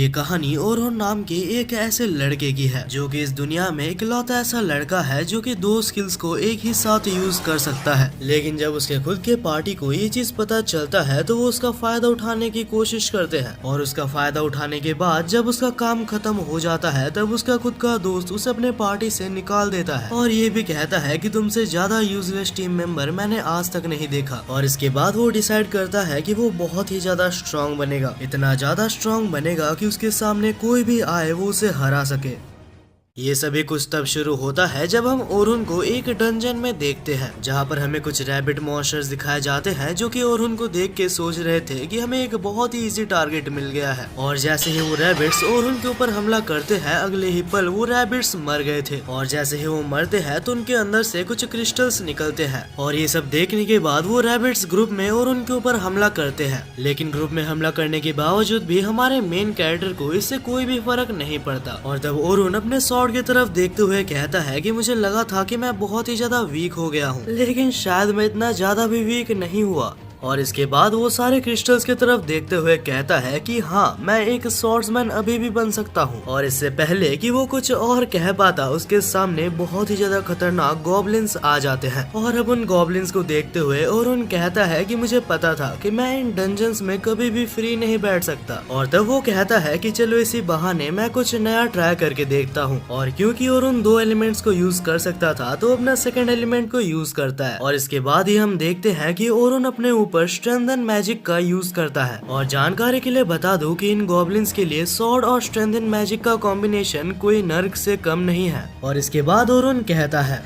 ये कहानी ओरोन नाम के एक ऐसे लड़के की है जो कि इस दुनिया में इकलौता ऐसा लड़का है जो कि दो स्किल्स को एक ही साथ यूज कर सकता है। लेकिन जब उसके खुद के पार्टी को ये चीज पता चलता है तो वो उसका फायदा उठाने की कोशिश करते हैं और उसका फायदा उठाने के बाद जब उसका काम खत्म हो जाता है तब उसका खुद का दोस्त उसे अपने पार्टी से निकाल देता है और ये भी कहता है कि तुमसे ज्यादा यूजलेस टीम मेंबर मैंने आज तक नहीं देखा। और इसके बाद वो डिसाइड करता है कि वो बहुत ही ज्यादा स्ट्रांग बनेगा, इतना ज्यादा स्ट्रांग बनेगा कि उसके सामने कोई भी आए वो उसे हरा सके। ये सभी कुछ तब शुरू होता है जब हम ओरुन को एक डंजन में देखते हैं जहाँ पर हमें कुछ रैबिट मॉन्स्टर्स दिखाए जाते हैं जो कि ओरुन को देख के सोच रहे थे कि हमें एक बहुत ही इजी टारगेट मिल गया है। और जैसे ही वो रैबिट्स ओरुन के ऊपर हमला करते हैं अगले ही पल वो रैबिट्स मर गए थे और जैसे ही वो मरते हैं तो उनके अंदर से कुछ क्रिस्टल्स निकलते हैं। और ये सब देखने के बाद वो रैबिट्स ग्रुप में ओरुन के ऊपर हमला करते हैं, लेकिन ग्रुप में हमला करने के बावजूद भी हमारे मेन कैरेक्टर को इससे कोई भी फर्क नहीं पड़ता। और तब ओरुन अपने की तरफ देखते हुए कहता है कि मुझे लगा था कि मैं बहुत ही ज्यादा वीक हो गया हूँ, लेकिन शायद मैं इतना ज्यादा भी वीक नहीं हुआ। और इसके बाद वो सारे क्रिस्टल्स की तरफ देखते हुए कहता है कि हाँ मैं एक स्वॉर्ड्समैन अभी भी बन सकता हूँ। और इससे पहले कि वो कुछ और कह पाता उसके सामने बहुत ही ज्यादा खतरनाक गॉब्लिन्स आ जाते हैं। और अब उन गॉब्लिन्स को देखते हुए ओरुन कहता है कि मुझे पता था कि मैं इन डंजन्स में कभी भी फ्री नहीं बैठ सकता। और तब वो कहता है कि चलो इसी बहाने मैं कुछ नया ट्राई करके देखता हूँ। और क्योंकि ओरुन दो एलिमेंट्स को यूज कर सकता था तो अपना सेकेंड एलिमेंट को यूज करता है। और इसके बाद ही हम देखते हैं कि ओरुन अपने पर स्ट्रेंथन मैजिक का यूज करता है। और जानकारी के लिए बता दूं कि इन गॉब्लिन्स के लिए स्वॉर्ड और स्ट्रेंथन मैजिक का कॉम्बिनेशन कोई नर्क से कम नहीं है। और इसके बाद ओरुन कहता है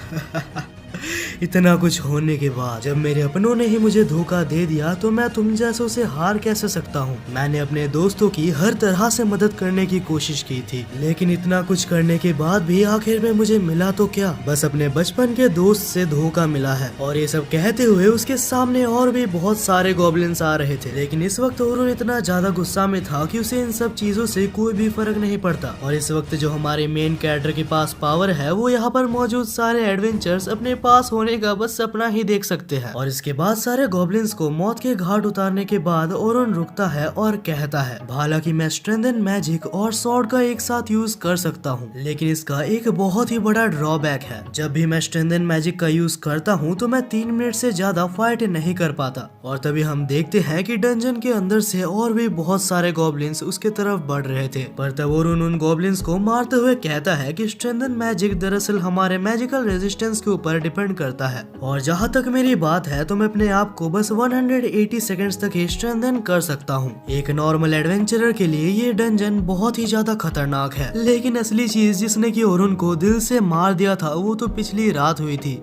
इतना कुछ होने के बाद जब मेरे अपनों ने ही मुझे धोखा दे दिया तो मैं तुम जैसों से हार कैसे सकता हूँ। मैंने अपने दोस्तों की हर तरह से मदद करने की कोशिश की थी, लेकिन इतना कुछ करने के बाद भी आखिर में मुझे मिला तो क्या, बस अपने बचपन के दोस्त से धोखा मिला है। और ये सब कहते हुए उसके सामने और भी बहुत सारे गॉब्लिन्स आ रहे थे, लेकिन इस वक्त ओरुन इतना ज्यादा गुस्सा में था कि उसे इन सब चीजों से कोई भी फर्क नहीं पड़ता। और इस वक्त जो हमारे मेन कैरेक्टर के पास पावर है वो यहाँ पर मौजूद सारे एडवेंचर्स अपने पास होने का बस सपना ही देख सकते हैं। और इसके बाद सारे गॉब्लिन्स को मौत के घाट उतारने के बाद ओरुन रुकता है और कहता है हालांकि मैं स्ट्रेंथन मैजिक और स्वॉर्ड का एक साथ यूज कर सकता हूँ, लेकिन इसका एक बहुत ही बड़ा ड्रॉबैक है। जब भी मैं स्ट्रेंथन मैजिक का यूज करता हूँ तो मैं 3 मिनट से ज्यादा फाइट नहीं कर पाता। और तभी हम देखते हैं कि डंजन के अंदर से और भी बहुत सारे गॉब्लिन्स उसके तरफ बढ़ रहे थे। पर तब ओरुन उन गॉब्लिन्स को मारते हुए कहता है कि स्ट्रेंथन मैजिक दरअसल हमारे मैजिकल रेजिस्टेंस के ऊपर डिपेंड करता है। और जहाँ तक मेरी बात है तो मैं अपने आप को बस 180 सेकंड्स तक ही स्ट्रेंथन कर सकता हूँ। एक नॉर्मल एडवेंचरर के लिए ये डंजन बहुत ही ज्यादा खतरनाक है, लेकिन असली चीज जिसने कि ओरुन को दिल से मार दिया था वो तो पिछली रात हुई थी।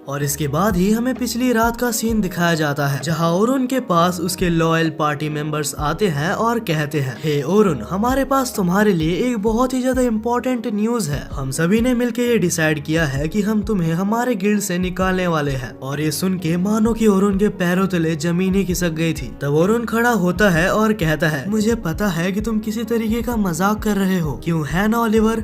और इसके बाद ही हमें पिछली रात का सीन दिखाया जाता है जहां ओरुन के पास उसके लॉयल पार्टी मेंबर्स आते हैं और कहते हैं हे ओरुन, हमारे पास तुम्हारे लिए एक बहुत ही ज्यादा इम्पोर्टेंट न्यूज है। हम सभी ने मिलकर ये डिसाइड किया है कि हम तुम्हें हमारे गिल्ड से निकालने वाले हैं। और ये सुन के मानो कि ओरुन के पैरों तले जमीन ही खिसक गई थी। तब ओरुन खड़ा होता है और कहता है मुझे पता है कि तुम किसी तरीके का मजाक कर रहे हो, क्यों है ना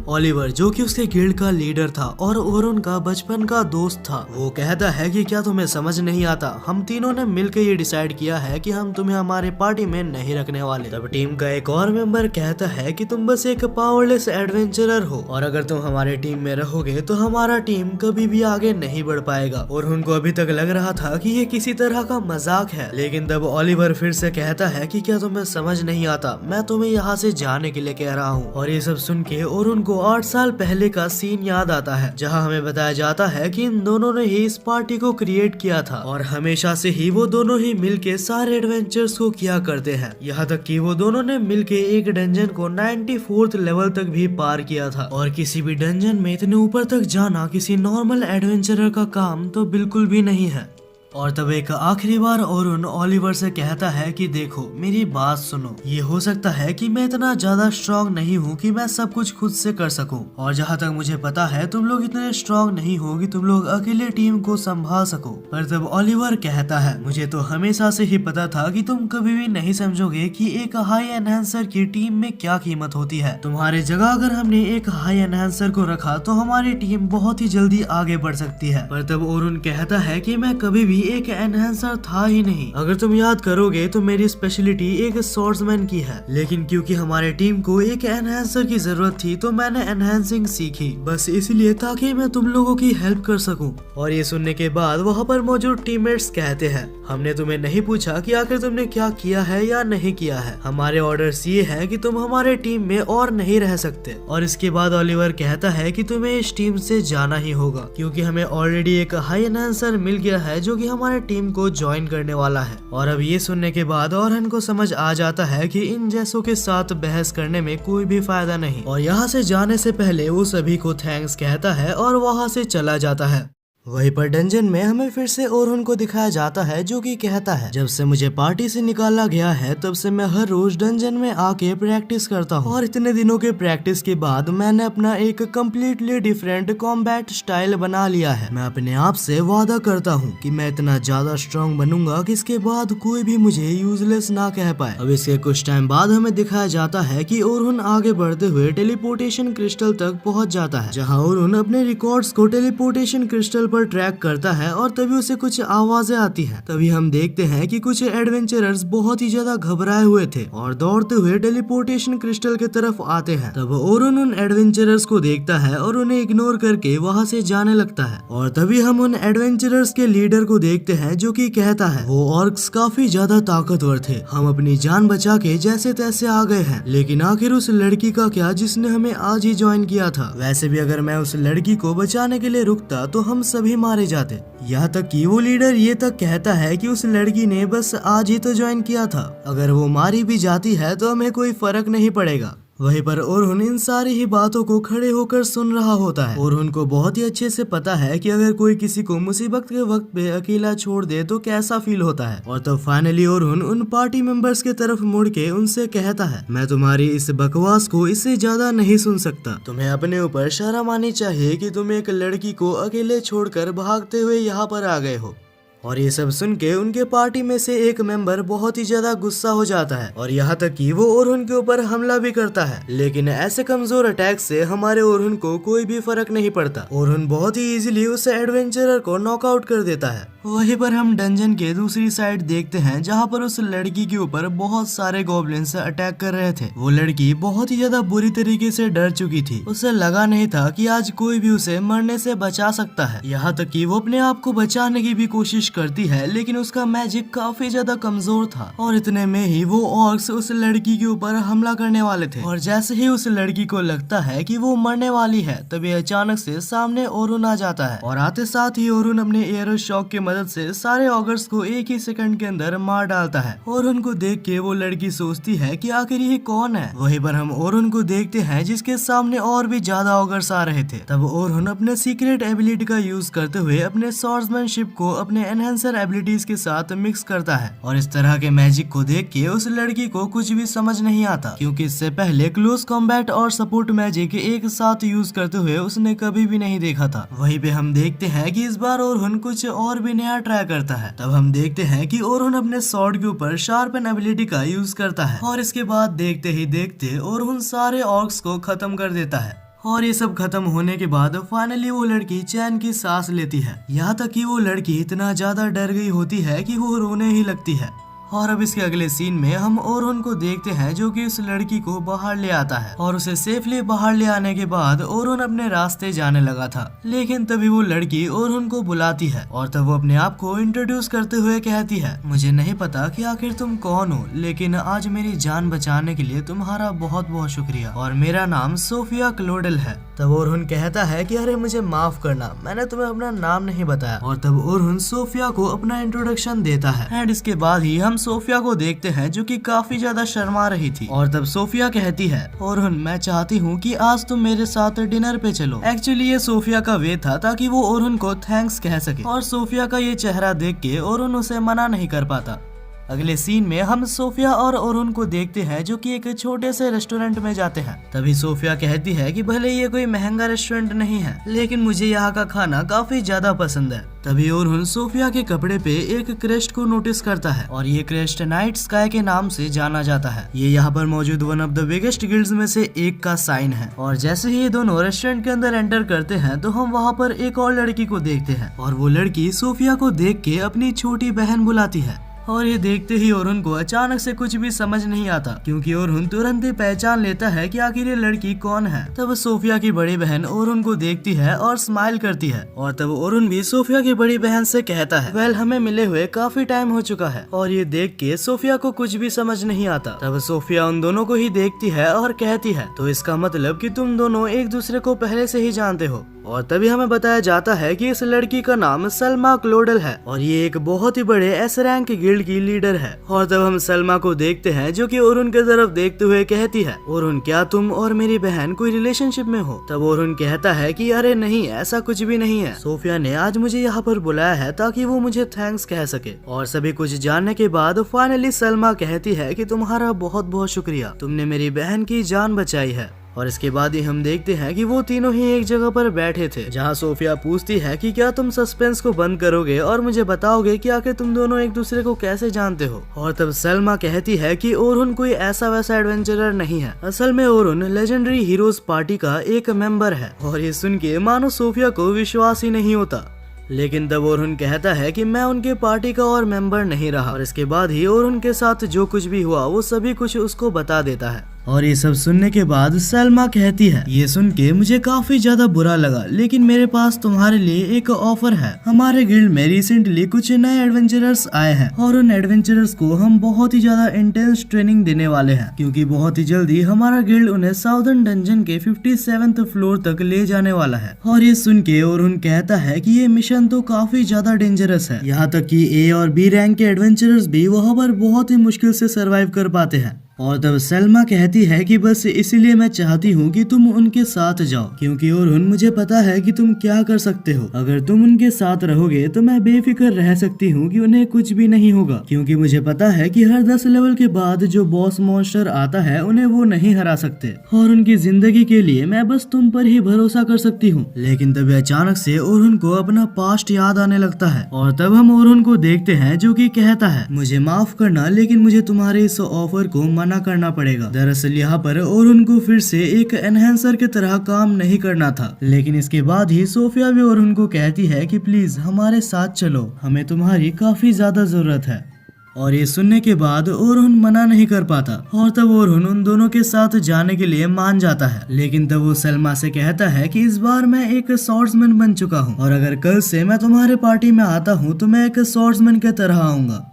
ओलिवर जो कि उसके गिल्ड का लीडर था और ओरुन का बचपन का दोस्त था। वो कहता है कि क्या तुम्हें समझ नहीं आता, हम तीनों ने मिलकर ये डिसाइड किया है कि हम तुम्हें हमारे पार्टी में नहीं रखने वाले। तब टीम का एक और मेंबर कहता है कि तुम बस एक पावरलेस एडवेंचरर हो और अगर तुम हमारे टीम में रहोगे तो हमारा टीम कभी भी आगे नहीं बढ़ पाएगा। और उनको अभी तक लग रहा था कि ये किसी तरह का मजाक है, लेकिन तब ओलिवर फिर से कहता है कि क्या तुम्हें समझ नहीं आता, मैं तुम्हें यहाँ से जाने के लिए कह रहा हूँ। और ये सब सुन के और उनको 8 साल पहले का सीन याद आता है जहाँ हमें बताया जाता है कि इन दोनों ने ही इस पार्टी को क्रिएट किया था और हमेशा से ही वो दोनों ही मिलके सारे एडवेंचर्स को किया करते हैं। यहाँ तक कि वो दोनों ने मिलके एक डंजन को 94th लेवल तक भी पार किया था। और किसी भी डंजन में इतने ऊपर तक जाना किसी नॉर्मल एडवेंचरर का काम तो बिल्कुल भी नहीं है। और तब एक आखिरी बार ओरुन ओलिवर से कहता है कि देखो मेरी बात सुनो, ये हो सकता है कि मैं इतना ज्यादा स्ट्रांग नहीं हूँ कि मैं सब कुछ खुद से कर सकूं, और जहाँ तक मुझे पता है तुम लोग इतने स्ट्रांग नहीं हो कि तुम लोग अकेले टीम को संभाल सको। पर तब ओलिवर कहता है मुझे तो हमेशा से ही पता था कि तुम कभी भी नहीं समझोगे कि एक हाई एनहांसर की टीम में क्या कीमत होती है। तुम्हारे जगह अगर हमने एक हाई एनहांसर को रखा तो हमारी टीम बहुत ही जल्दी आगे बढ़ सकती है। पर तब ओरुन कहता है कि मैं कभी भी एक एनहेंसर था ही नहीं। अगर तुम याद करोगे तो मेरी स्पेशलिटी एक स्वॉर्ड्समैन की है, लेकिन क्योंकि हमारे टीम को एक एनहेंसर की जरूरत थी तो मैंने एनहेंसिंग सीखी, बस इसलिए ताकि मैं तुम लोगों की हेल्प कर सकूं। और ये सुनने के बाद वहाँ पर मौजूद टीममेट्स कहते हैं, हमने तुम्हें नहीं पूछा कि आखिर तुमने क्या किया है या नहीं किया है, हमारे ऑर्डर्स ये है कि तुम हमारे टीम में और नहीं रह सकते। और इसके बाद ओलिवर कहता है कि तुम्हें इस टीम से जाना ही होगा, क्योंकि हमें ऑलरेडी एक हाई एनहांसर मिल गया है जो कि हमारे टीम को ज्वाइन करने वाला है। और अब ये सुनने के बाद ओरहन को समझ आ जाता है कि इन जैसों के साथ बहस करने में कोई भी फायदा नहीं, और यहाँ से जाने से पहले वो सभी को थैंक्स कहता है और वहाँ से चला जाता है। वहीं पर डंजन में हमें फिर से ओरहन को दिखाया जाता है जो कि कहता है, जब से मुझे पार्टी से निकाला गया है तब से मैं हर रोज डंजन में आके प्रैक्टिस करता हूँ, और इतने दिनों के प्रैक्टिस के बाद मैंने अपना एक कम्प्लीटली डिफरेंट कॉम्बैट स्टाइल बना लिया है। मैं अपने आप से वादा करता हूँ कि मैं इतना ज्यादा स्ट्रॉन्ग बनूंगा कि इसके बाद कोई भी मुझे यूजलेस ना कह पाए। अब इसके कुछ टाइम बाद हमें दिखाया जाता है कि ओरहन आगे बढ़ते हुए टेलीपोर्टेशन क्रिस्टल तक पहुँच जाता है, जहाँ ओरहन अपने रिकॉर्ड्स को टेलीपोर्टेशन क्रिस्टल पर ट्रैक करता है और तभी उसे कुछ आवाजें आती हैं। तभी हम देखते हैं कि कुछ एडवेंचरर्स बहुत ही ज्यादा घबराए हुए थे और दौड़ते हुए टेलीपोर्टेशन क्रिस्टल की तरफ आते हैं। तब ओरहन उन एडवेंचरर्स को देखता है और उन्हें इग्नोर करके वहां से जाने लगता है। और तभी हम उन एडवेंचरर्स के लीडर को देखते हैं जो कि कहता है, वो ऑर्क्स काफी ज्यादा ताकतवर थे, हम अपनी जान बचा के जैसे तैसे आ गए हैं, लेकिन आखिर उस लड़की का क्या जिसने हमें आज ही ज्वाइन किया था। वैसे भी अगर मैं उस लड़की को बचाने के लिए रुकता तो हम सभी मारे जाते। यहाँ तक कि वो लीडर ये तक कहता है कि उस लड़की ने बस आज ही तो ज्वाइन किया था, अगर वो मारी भी जाती है तो हमें कोई फर्क नहीं पड़ेगा। वहीं पर ओरहन इन सारी ही बातों को खड़े होकर सुन रहा होता है। ओरहन को बहुत ही अच्छे से पता है कि अगर कोई किसी को मुसीबत के वक्त पे अकेला छोड़ दे तो कैसा फील होता है। और तब फाइनली ओरहन उन पार्टी मेंबर्स के तरफ मुड़ के उनसे कहता है, मैं तुम्हारी इस बकवास को इससे ज्यादा नहीं सुन सकता, तुम्हें अपने ऊपर शर्म आनी चाहिए कि तुम एक लड़की को अकेले छोड़कर भागते हुए यहाँ पर आ गए हो। और ये सब सुन के उनके पार्टी में से एक मेंबर बहुत ही ज्यादा गुस्सा हो जाता है और यहाँ तक कि वो ओरहन के ऊपर हमला भी करता है, लेकिन ऐसे कमजोर अटैक से हमारे ओरहन को कोई भी फर्क नहीं पड़ता। ओरहन बहुत ही इजीली उस एडवेंचरर को नॉकआउट कर देता है। वहीं पर हम डंजन के दूसरी साइड देखते हैं जहाँ पर उस लड़की के ऊपर बहुत सारे गॉब्लिन्स अटैक कर रहे थे। वो लड़की बहुत ही ज्यादा बुरी तरीके से डर चुकी थी, उसे लगा नहीं था कि आज कोई भी उसे मरने से बचा सकता है। यहाँ तक कि वो अपने आप को बचाने की भी कोशिश करती है, लेकिन उसका मैजिक काफी ज्यादा कमजोर था। और इतने में ही वो ऑर्क्स उस लड़की के ऊपर हमला करने वाले थे, और जैसे ही उस लड़की को लगता है कि वो मरने वाली है तभी अचानक से सामने ओरहन आ जाता है, और आते साथ ही ओरहन अपने एरो शॉक की मदद से सारे ऑगर्स को एक ही सेकंड के अंदर मार डालता है। ओरहन को देख के वो लड़की सोचती है कि आखिर ये कौन है। वहीं पर हम ओरहन को देखते हैं जिसके सामने और भी ज्यादा ऑगर्स आ रहे थे। तब ओरहन अपने सीक्रेट एबिलिटी का यूज करते हुए अपने स्वॉर्ड्समैनशिप को अपने एनहेंसर एबिलिटीज के साथ मिक्स करता है, और इस तरह के मैजिक को देख के उस लड़की को कुछ भी समझ नहीं आता, क्योंकि इससे पहले क्लोज कॉम्बैट और सपोर्ट मैजिक एक साथ यूज करते हुए उसने कभी भी नहीं देखा था। वहीं पे हम देखते हैं कि इस बार ओरहन कुछ और भी नया ट्राई करता है। तब हम देखते हैं कि ओरहन अपने स्वॉर्ड के ऊपर शार्पन एबिलिटी का यूज करता है, और इसके बाद देखते ही देखते ओरहन सारे ऑर्क्स को खत्म कर देता है। और ये सब खत्म होने के बाद फाइनली वो लड़की चैन की सांस लेती है। यहाँ तक कि वो लड़की इतना ज्यादा डर गई होती है कि वो रोने ही लगती है। और अब इसके अगले सीन में हम ओरहन को देखते हैं जो कि उस लड़की को बाहर ले आता है, और उसे सेफली बाहर ले आने के बाद ओरहन अपने रास्ते जाने लगा था। लेकिन तभी वो लड़की ओरहन को बुलाती है, और तब वो अपने आप को इंट्रोड्यूस करते हुए कहती है, मुझे नहीं पता कि आखिर तुम कौन हो, लेकिन आज मेरी जान बचाने के लिए तुम्हारा बहुत बहुत शुक्रिया, और मेरा नाम सोफिया क्लोडेल है। तब ओरहन कहता है कि अरे मुझे माफ करना, मैंने तुम्हें अपना नाम नहीं बताया। और तब ओरहन सोफिया को अपना इंट्रोडक्शन देता है, एंड इसके बाद ही हम सोफिया को देखते हैं जो कि काफी ज्यादा शर्मा रही थी। और तब सोफिया कहती है, ओरहन मैं चाहती हूँ कि आज तुम मेरे साथ डिनर पे चलो। एक्चुअली ये सोफिया का वे था ताकि वो ओरहन को थैंक्स कह सके, और सोफिया का ये चेहरा देख के ओरहन उसे मना नहीं कर पाता। अगले सीन में हम सोफिया और ओरुन को देखते हैं जो कि एक छोटे से रेस्टोरेंट में जाते हैं। तभी सोफिया कहती है कि भले ये कोई महंगा रेस्टोरेंट नहीं है लेकिन मुझे यहाँ का खाना काफी ज्यादा पसंद है। तभी ओरुन सोफिया के कपड़े पे एक क्रेस्ट को नोटिस करता है और ये क्रेस्ट नाइट स्काई के नाम से जाना जाता है। ये यहाँ पर मौजूद one of the biggest guilds में से एक का साइन है। और जैसे ही ये दोनों रेस्टोरेंट के अंदर एंटर करते हैं तो हम वहाँ पर एक और लड़की को देखते हैं और वो लड़की सोफिया को देख के अपनी छोटी बहन बुलाती है। और ये देखते ही ओरुन को अचानक से कुछ भी समझ नहीं आता क्योंकि ओरुन तुरंत ही पहचान लेता है कि आखिर ये लड़की कौन है। तब सोफिया की बड़ी बहन ओरुन को देखती है और स्माइल करती है और तब ओरुन भी सोफिया की बड़ी बहन से कहता है वेल हमें मिले हुए काफी टाइम हो चुका है। और ये देख के सोफिया को कुछ भी समझ नहीं आता। तब सोफिया उन दोनों को ही देखती है और कहती है तो इसका मतलब कि तुम दोनों एक दूसरे को पहले से ही जानते हो। और तभी हमें बताया जाता है कि इस लड़की का नाम सलमा क्लोडल है और ये एक बहुत ही बड़े एस रैंक गिल्ड की लीडर है। और तब हम सलमा को देखते हैं जो कि ओरुन की तरफ देखते हुए कहती है ओरुन क्या तुम और मेरी बहन कोई रिलेशनशिप में हो। तब ओरुन कहता है कि अरे नहीं ऐसा कुछ भी नहीं है, सोफिया ने आज मुझे यहाँ पर बुलाया है ताकि वो मुझे थैंक्स कह सके। और सभी कुछ जानने के बाद फाइनली सलमा कहती है कि तुम्हारा बहुत बहुत शुक्रिया, तुमने मेरी बहन की जान बचाई है। और इसके बाद ही हम देखते हैं कि वो तीनों ही एक जगह पर बैठे थे जहाँ सोफिया पूछती है कि क्या तुम सस्पेंस को बंद करोगे और मुझे बताओगे कि आखिर तुम दोनों एक दूसरे को कैसे जानते हो। और तब सलमा कहती है कि ओरुन कोई ऐसा वैसा एडवेंचरर नहीं है, असल में ओरुन लेजेंडरी हीरोज पार्टी का एक मेंबर है। और ये सुन के मानो सोफिया को विश्वास ही नहीं होता। लेकिन तब ओरुन कहता है कि मैं उनके पार्टी का और मेंबर नहीं रहा। और इसके बाद ही ओरुन के साथ जो कुछ भी हुआ वो सभी कुछ उसको बता देता है। और ये सब सुनने के बाद सलमा कहती है ये सुन के मुझे काफी ज्यादा बुरा लगा लेकिन मेरे पास तुम्हारे लिए एक ऑफर है। हमारे गिल्ड में रिसेंटली कुछ नए एडवेंचरर्स आए हैं और उन एडवेंचरर्स को हम बहुत ही ज्यादा इंटेंस ट्रेनिंग देने वाले हैं क्योंकि बहुत ही जल्दी हमारा गिल्ड उन्हें साउदर्न डंजन के 57th फ्लोर तक ले जाने वाला है। और ये सुन के ओरुन कहता है कि ये मिशन तो काफी ज्यादा डेंजरस है, यहाँ तक कि ए और बी रैंक के एडवेंचरर्स भी वहाँ पर बहुत ही मुश्किल से सरवाइव कर पाते हैं। और तब सलमा कहती है कि बस इसीलिए मैं चाहती हूँ कि तुम उनके साथ जाओ क्योंकि ओरुन मुझे पता है कि तुम क्या कर सकते हो। अगर तुम उनके साथ रहोगे तो मैं बेफिक्र रह सकती हूँ कि उन्हें कुछ भी नहीं होगा क्योंकि मुझे पता है कि हर 10 लेवल के बाद जो बॉस मॉन्स्टर आता है उन्हें वो नहीं हरा सकते और उनकी जिंदगी के लिए मैं बस तुम पर ही भरोसा कर सकती हूँ। लेकिन तभी अचानक से ओरुन को अपना पास्ट याद आने लगता है और तब हम ओरुन को देखते हैं जो कि कहता है मुझे माफ करना लेकिन मुझे तुम्हारे इस ऑफर को मना करना पड़ेगा। दरअसल यहाँ पर ओरुन को फिर से एक एनहेंसर की तरह काम नहीं करना था। लेकिन इसके बाद ही सोफिया भी ओरुन को कहती है कि प्लीज हमारे साथ चलो, हमें तुम्हारी काफी ज्यादा जरूरत है। और ये सुनने के बाद ओरुन मना नहीं कर पाता और तब ओरुन उन दोनों के साथ जाने के लिए मान जाता है। लेकिन तब वो सलमा से कहता है कि इस बार मैं एक स्वॉर्ड्समैन बन चुका हूँ और अगर कल से मैं तुम्हारे पार्टी में आता हूँ तो मैं एक स्वॉर्ड्समैन की तरह आऊंगा।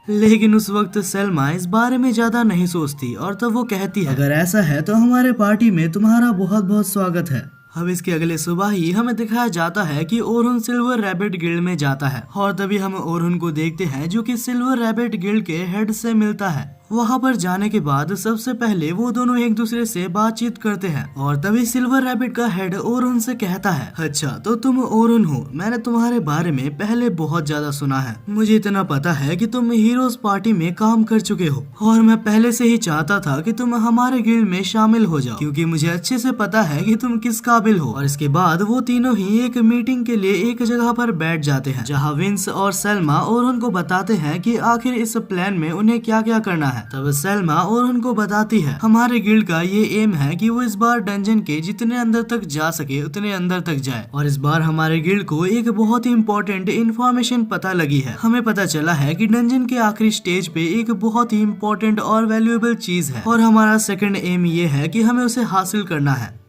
लेकिन उस वक्त सलमा इस बारे में ज्यादा नहीं सोचती और तब वो कहती है अगर ऐसा है तो हमारे पार्टी में तुम्हारा बहुत बहुत स्वागत है। अब इसके अगले सुबह ही हमें दिखाया जाता है कि ओरुन सिल्वर रैबिट गिल्ड में जाता है और तभी हम ओरुन को देखते हैं जो कि सिल्वर रैबिट गिल्ड के हेड से मिलता है। वहाँ पर जाने के बाद सबसे पहले वो दोनों एक दूसरे से बातचीत करते हैं और तभी सिल्वर रैबिट का हेड ओरुन से कहता है अच्छा तो तुम ओरुन हो, मैंने तुम्हारे बारे में पहले बहुत ज्यादा सुना है। मुझे इतना पता है कि तुम हीरोज पार्टी में काम कर चुके हो और मैं पहले से ही चाहता था कि तुम हमारे गिल्ड में शामिल हो जाओ क्योंकि मुझे अच्छे से पता है कि तुम किस काबिल हो। और इसके बाद वो तीनों ही एक मीटिंग के लिए एक जगह पर बैठ जाते हैं जहाँ विंस और सलमा ओरुन को बताते हैं कि आखिर इस प्लान में उन्हें क्या क्या करना है। तब सलमा ओरुन को बताती है हमारे गिल्ड का ये एम है कि वो इस बार डंजन के जितने अंदर तक जा सके उतने अंदर तक जाए और इस बार हमारे गिल्ड को एक बहुत ही इम्पोर्टेंट इन्फॉर्मेशन पता लगी है। हमें पता चला है कि डंजन के आखिरी स्टेज पे एक बहुत ही इम्पोर्टेंट और वैल्यूएबल चीज है और हमारा सेकंड एम ये है कि हमें उसे हासिल करना है।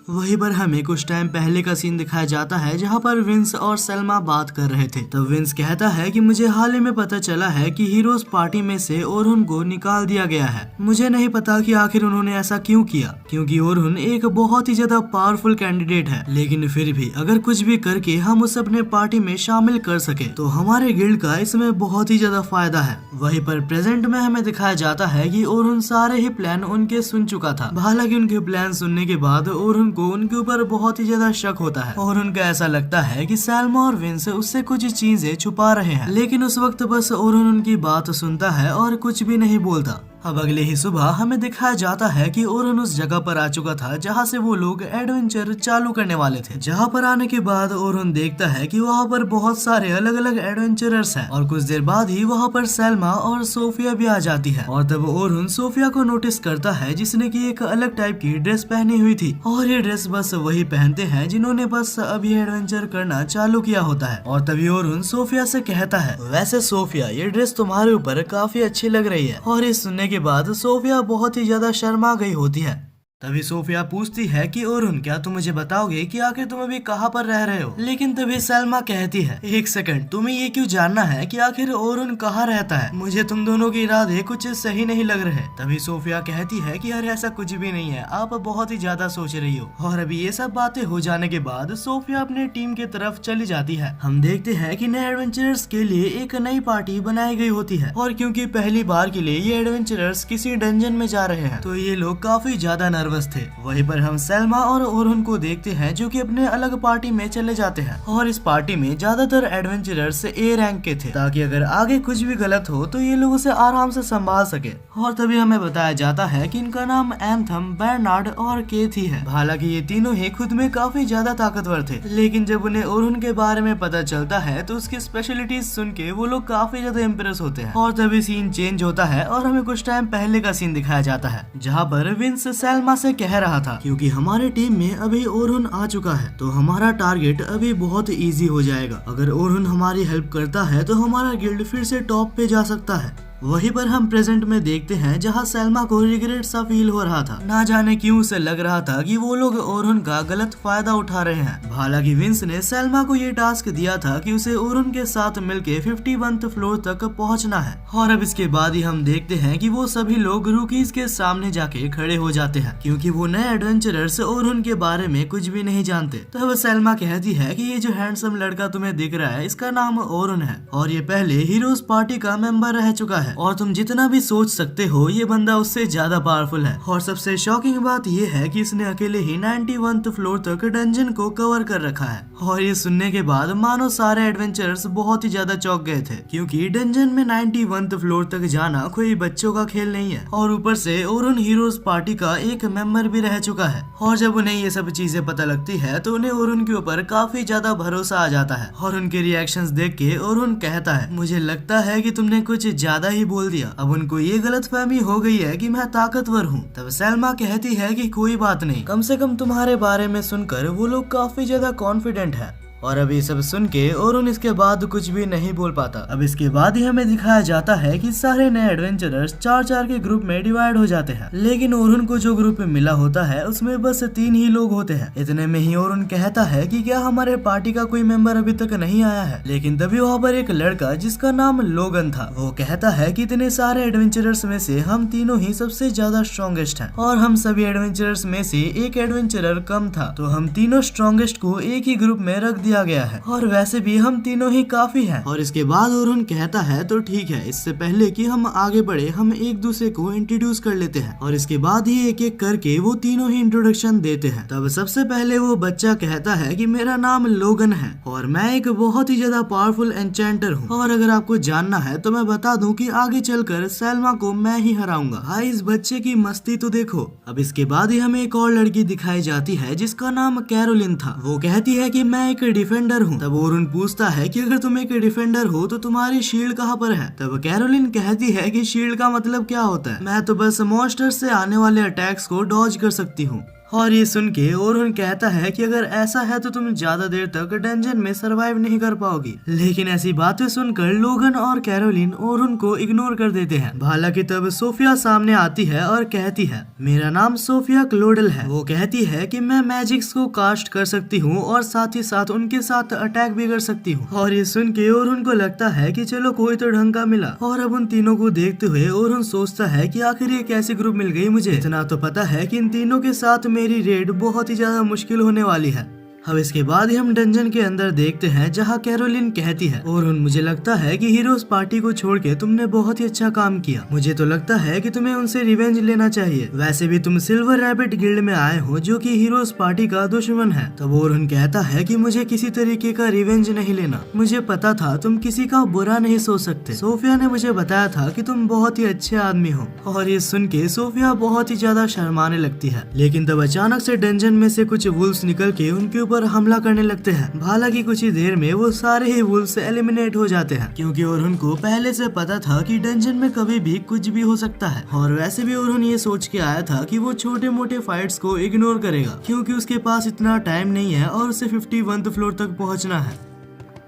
वहीं पर हमें कुछ टाइम पहले का सीन दिखाया जाता है जहाँ पर विंस और सलमा बात कर रहे थे। तब विंस कहता है कि मुझे हाल ही में पता चला है कि हीरोज पार्टी में से ओरुन को निकाल दिया गया है। मुझे नहीं पता कि आखिर उन्होंने ऐसा क्यों किया क्योंकि ओरुन एक बहुत ही ज्यादा पावरफुल कैंडिडेट है, लेकिन फिर भी अगर कुछ भी करके हम उसे अपने पार्टी में शामिल कर सके तो हमारे गिल्ड का इसमें बहुत ही ज्यादा फायदा है। वहीं पर प्रेजेंट में हमें दिखाया जाता है कि ओरुन सारे ही प्लान उनके सुन चुका था। हालांकि उनके प्लान सुनने के बाद ओरुन को उनके ऊपर बहुत ही ज्यादा शक होता है और उनका ऐसा लगता है कि सैल्मा और विंस उससे कुछ चीजें छुपा रहे हैं। लेकिन उस वक्त बस ओरुन उनकी बात सुनता है और कुछ भी नहीं बोलता। अब अगले ही सुबह हमें दिखाया जाता है कि ओरुन उस जगह पर आ चुका था जहां से वो लोग एडवेंचर चालू करने वाले थे। जहां पर आने के बाद ओरुन देखता है कि वहां पर बहुत सारे अलग अलग एडवेंचरर्स हैं और कुछ देर बाद ही वहां पर सैल्मा और सोफिया भी आ जाती है। और तब ओरुन सोफिया को नोटिस करता है जिसने की एक अलग टाइप की ड्रेस पहनी हुई थी और ये ड्रेस बस वही पहनते हैं जिन्होंने बस अभी एडवेंचर करना चालू किया होता है। और तभी ओरुन सोफिया से कहता है, वैसे सोफिया ये ड्रेस तुम्हारे ऊपर काफी अच्छी लग रही है। और इस सुनने के बाद सोफिया बहुत ही ज्यादा शर्मा गई होती है। तभी सोफिया पूछती है कि ओरुन क्या तुम मुझे बताओगे कि आखिर तुम अभी कहाँ पर रह रहे हो। लेकिन तभी सैल्मा कहती है, एक सेकंड, तुम्हें ये क्यों जानना है कि आखिर ओरुन कहाँ रहता है? मुझे तुम दोनों के इरादे कुछ सही नहीं लग रहे। तभी सोफिया कहती है कि अरे ऐसा कुछ भी नहीं है, आप बहुत ही ज्यादा सोच रही हो। और अभी ये सब बातें हो जाने के बाद सोफिया अपने टीम की तरफ चली जाती है। हम देखते हैं कि नए एडवेंचरर्स के लिए एक नई पार्टी बनाई गई होती है और क्योंकि पहली बार के लिए ये एडवेंचरर्स किसी डंजन में जा रहे हैं तो ये लोग काफी ज्यादा नर्वस थे। वहीं पर हम सैल्मा और ओरुन को देखते हैं जो कि अपने अलग पार्टी में चले जाते हैं और इस पार्टी में ज्यादातर एडवेंचरर्स ए रैंक के थे ताकि अगर आगे कुछ भी गलत हो तो ये लोग उसे आराम से संभाल सके। और तभी हमें बताया जाता है कि इनका नाम एंथम, बर्नार्ड और केथी है। हालांकि ये तीनों ही खुद में काफी ज्यादा ताकतवर थे, लेकिन जब उन्हें ओरुन के बारे में पता चलता है तो उसकी स्पेशलिटीज सुन के वो लोग काफी ज्यादा इम्प्रेस होते हैं। और तभी सीन चेंज होता है और हमें कुछ टाइम पहले का सीन दिखाया जाता है जहाँ पर विंस सैल्मा से कह रहा था, क्योंकि हमारे टीम में अभी ओरुन आ चुका है तो हमारा टारगेट अभी बहुत इजी हो जाएगा। अगर ओरुन हमारी हेल्प करता है तो हमारा गिल्ड फिर से टॉप पे जा सकता है। वहीं पर हम प्रेजेंट में देखते हैं जहां सैल्मा को रिग्रेट सा फील हो रहा था। ना जाने क्यों उसे लग रहा था कि वो लोग ओरुन का गलत फायदा उठा रहे हैं। हालांकि विंस ने सैल्मा को ये टास्क दिया था कि उसे ओरुन के साथ मिलके 51th फ्लोर तक पहुंचना है। और अब इसके बाद ही हम देखते हैं कि वो सभी लोग रूकीज के सामने जाके खड़े हो जाते हैं क्योंकि वो नए एडवेंचरर्स ओरुन के बारे में कुछ भी नहीं जानते। तब सैल्मा कहती है कि ये जो हैंडसम लड़का तुम्हें दिख रहा है इसका नाम ओरुन है और ये पहले हीरोज पार्टी का मेंबर रह चुका है और तुम जितना भी सोच सकते हो ये बंदा उससे ज्यादा पावरफुल है। और सबसे शॉकिंग बात ये है कि इसने अकेले ही 91th फ्लोर तक डंजन को कवर कर रखा है। और ये सुनने के बाद मानो सारे एडवेंचरर्स बहुत ही ज्यादा चौंक गए थे क्योंकि डंजन में 91th फ्लोर तक जाना कोई बच्चों का खेल नहीं है। और ऊपर से ओरुन हीरोज पार्टी का एक मेंबर भी रह चुका है। और जब उन्हें ये सब चीजें पता लगती है तो उन्हें ओरुन के ऊपर काफी ज्यादा भरोसा आ जाता है। और उनके रिएक्शंस देख के ओरुन कहता है, मुझे लगता है कि तुमने कुछ ज्यादा ही बोल दिया। अब उनको ये गलतफहमी हो गई है कि मैं ताकतवर हूँ। तब सैल्मा कहती है कि कोई बात नहीं, कम से कम तुम्हारे बारे में सुनकर वो लोग काफी ज्यादा कॉन्फिडेंट है। और अब ये सब सुन के ओरुन इसके बाद कुछ भी नहीं बोल पाता। अब इसके बाद ही हमें दिखाया जाता है कि सारे नए एडवेंचरर्स 4-4 के ग्रुप में डिवाइड हो जाते हैं, लेकिन ओरुन को जो ग्रुप मिला होता है उसमें बस 3 ही लोग होते हैं। इतने में ही ओरुन कहता है कि क्या हमारे पार्टी का कोई मेंबर अभी तक नहीं आया है। लेकिन तभी वहाँ पर एक लड़का जिसका नाम लोगन था वो कहता है कि इतने सारे एडवेंचरर्स में से हम तीनों ही सबसे ज्यादा स्ट्रॉन्गेस्ट हैं और हम सभी एडवेंचरर्स में से एक एडवेंचरर कम था तो हम तीनों स्ट्रॉन्गेस्ट को एक ही ग्रुप में रख दिया गया है और वैसे भी हम तीनों ही काफी हैं। और इसके बाद ओरुन कहता है तो ठीक है, इससे पहले कि हम आगे बढ़े हम एक दूसरे को इंट्रोड्यूस कर लेते हैं। और इसके बाद ही एक एक करके वो तीनों ही इंट्रोडक्शन देते हैं। तब सबसे पहले वो बच्चा कहता है कि मेरा नाम लोगन है और मैं एक बहुत ही ज्यादा पावरफुल एन्चेंटर हूँ और अगर आपको जानना है तो मैं बता दूं कि आगे चलकर सैल्मा को मैं ही हराऊंगा। भाई इस बच्चे की मस्ती तो देखो। अब इसके बाद ही हमें एक और लड़की दिखाई जाती है जिसका नाम कैरोलिन था। वो कहती है कि मैं एक डिफेंडर हूँ। तब ओरुन पूछता है कि अगर तुम एक डिफेंडर हो तो तुम्हारी शील्ड कहाँ पर है। तब कैरोलिन कहती है कि शील्ड का मतलब क्या होता है, मैं तो बस मॉन्स्टर से आने वाले अटैक्स को डॉज कर सकती हूँ। और ये सुन के ओरुन कहता है कि अगर ऐसा है तो तुम ज्यादा देर तक डंजन में सरवाइव नहीं कर पाओगी। लेकिन ऐसी बातें सुनकर लोगन और कैरोलिन ओरुन को इग्नोर कर देते हैं। हालांकि तब सोफिया सामने आती है और कहती है मेरा नाम सोफिया क्लोडल है। वो कहती है कि मैं मैजिक्स को कास्ट कर सकती हूँ और साथ ही साथ उनके साथ अटैक भी कर सकती हूँ। और ये सुन के ओरुन को लगता है कि चलो कोई तो ढंग का मिला। और अब उन तीनों को देखते हुए ओरुन सोचता है कि आखिर ये कैसी ग्रुप मिल गई मुझे। इतना तो पता है कि इन तीनों के साथ मेरी रेड बहुत ही ज्यादा मुश्किल होने वाली है। अब इसके बाद ही हम डंजन के अंदर देखते हैं जहाँ कैरोलिन कहती है, और मुझे लगता है कि हीरोज पार्टी को छोड़ के तुमने बहुत ही अच्छा काम किया। मुझे तो लगता है कि तुम्हें उनसे रिवेंज लेना चाहिए। वैसे भी तुम सिल्वर रैबिट गिल्ड में आए हो जो कि हीरोज पार्टी का दुश्मन है। तब ओरुन कहता है कि मुझे किसी तरीके का रिवेंज नहीं लेना। मुझे पता था तुम किसी का बुरा नहीं सोच सकते। सोफिया ने मुझे बताया था कि तुम बहुत ही अच्छे आदमी हो। और ये सुन के सोफिया बहुत ही ज्यादा शर्माने लगती है। लेकिन तब अचानक से डंजन में से कुछ वुल्फ्स निकल के उनके ऊपर हमला करने लगते हैं। हालांकि कुछ ही देर में वो सारे ही वुल्फ्स एलिमिनेट हो जाते हैं, क्योंकि ओरुन को पहले से पता था कि डंजन में कभी भी कुछ भी हो सकता है। और वैसे भी ओरुन ये सोच के आया था कि वो छोटे मोटे फाइट्स को इग्नोर करेगा, क्योंकि उसके पास इतना टाइम नहीं है और उसे 51th फ्लोर तक पहुंचना है।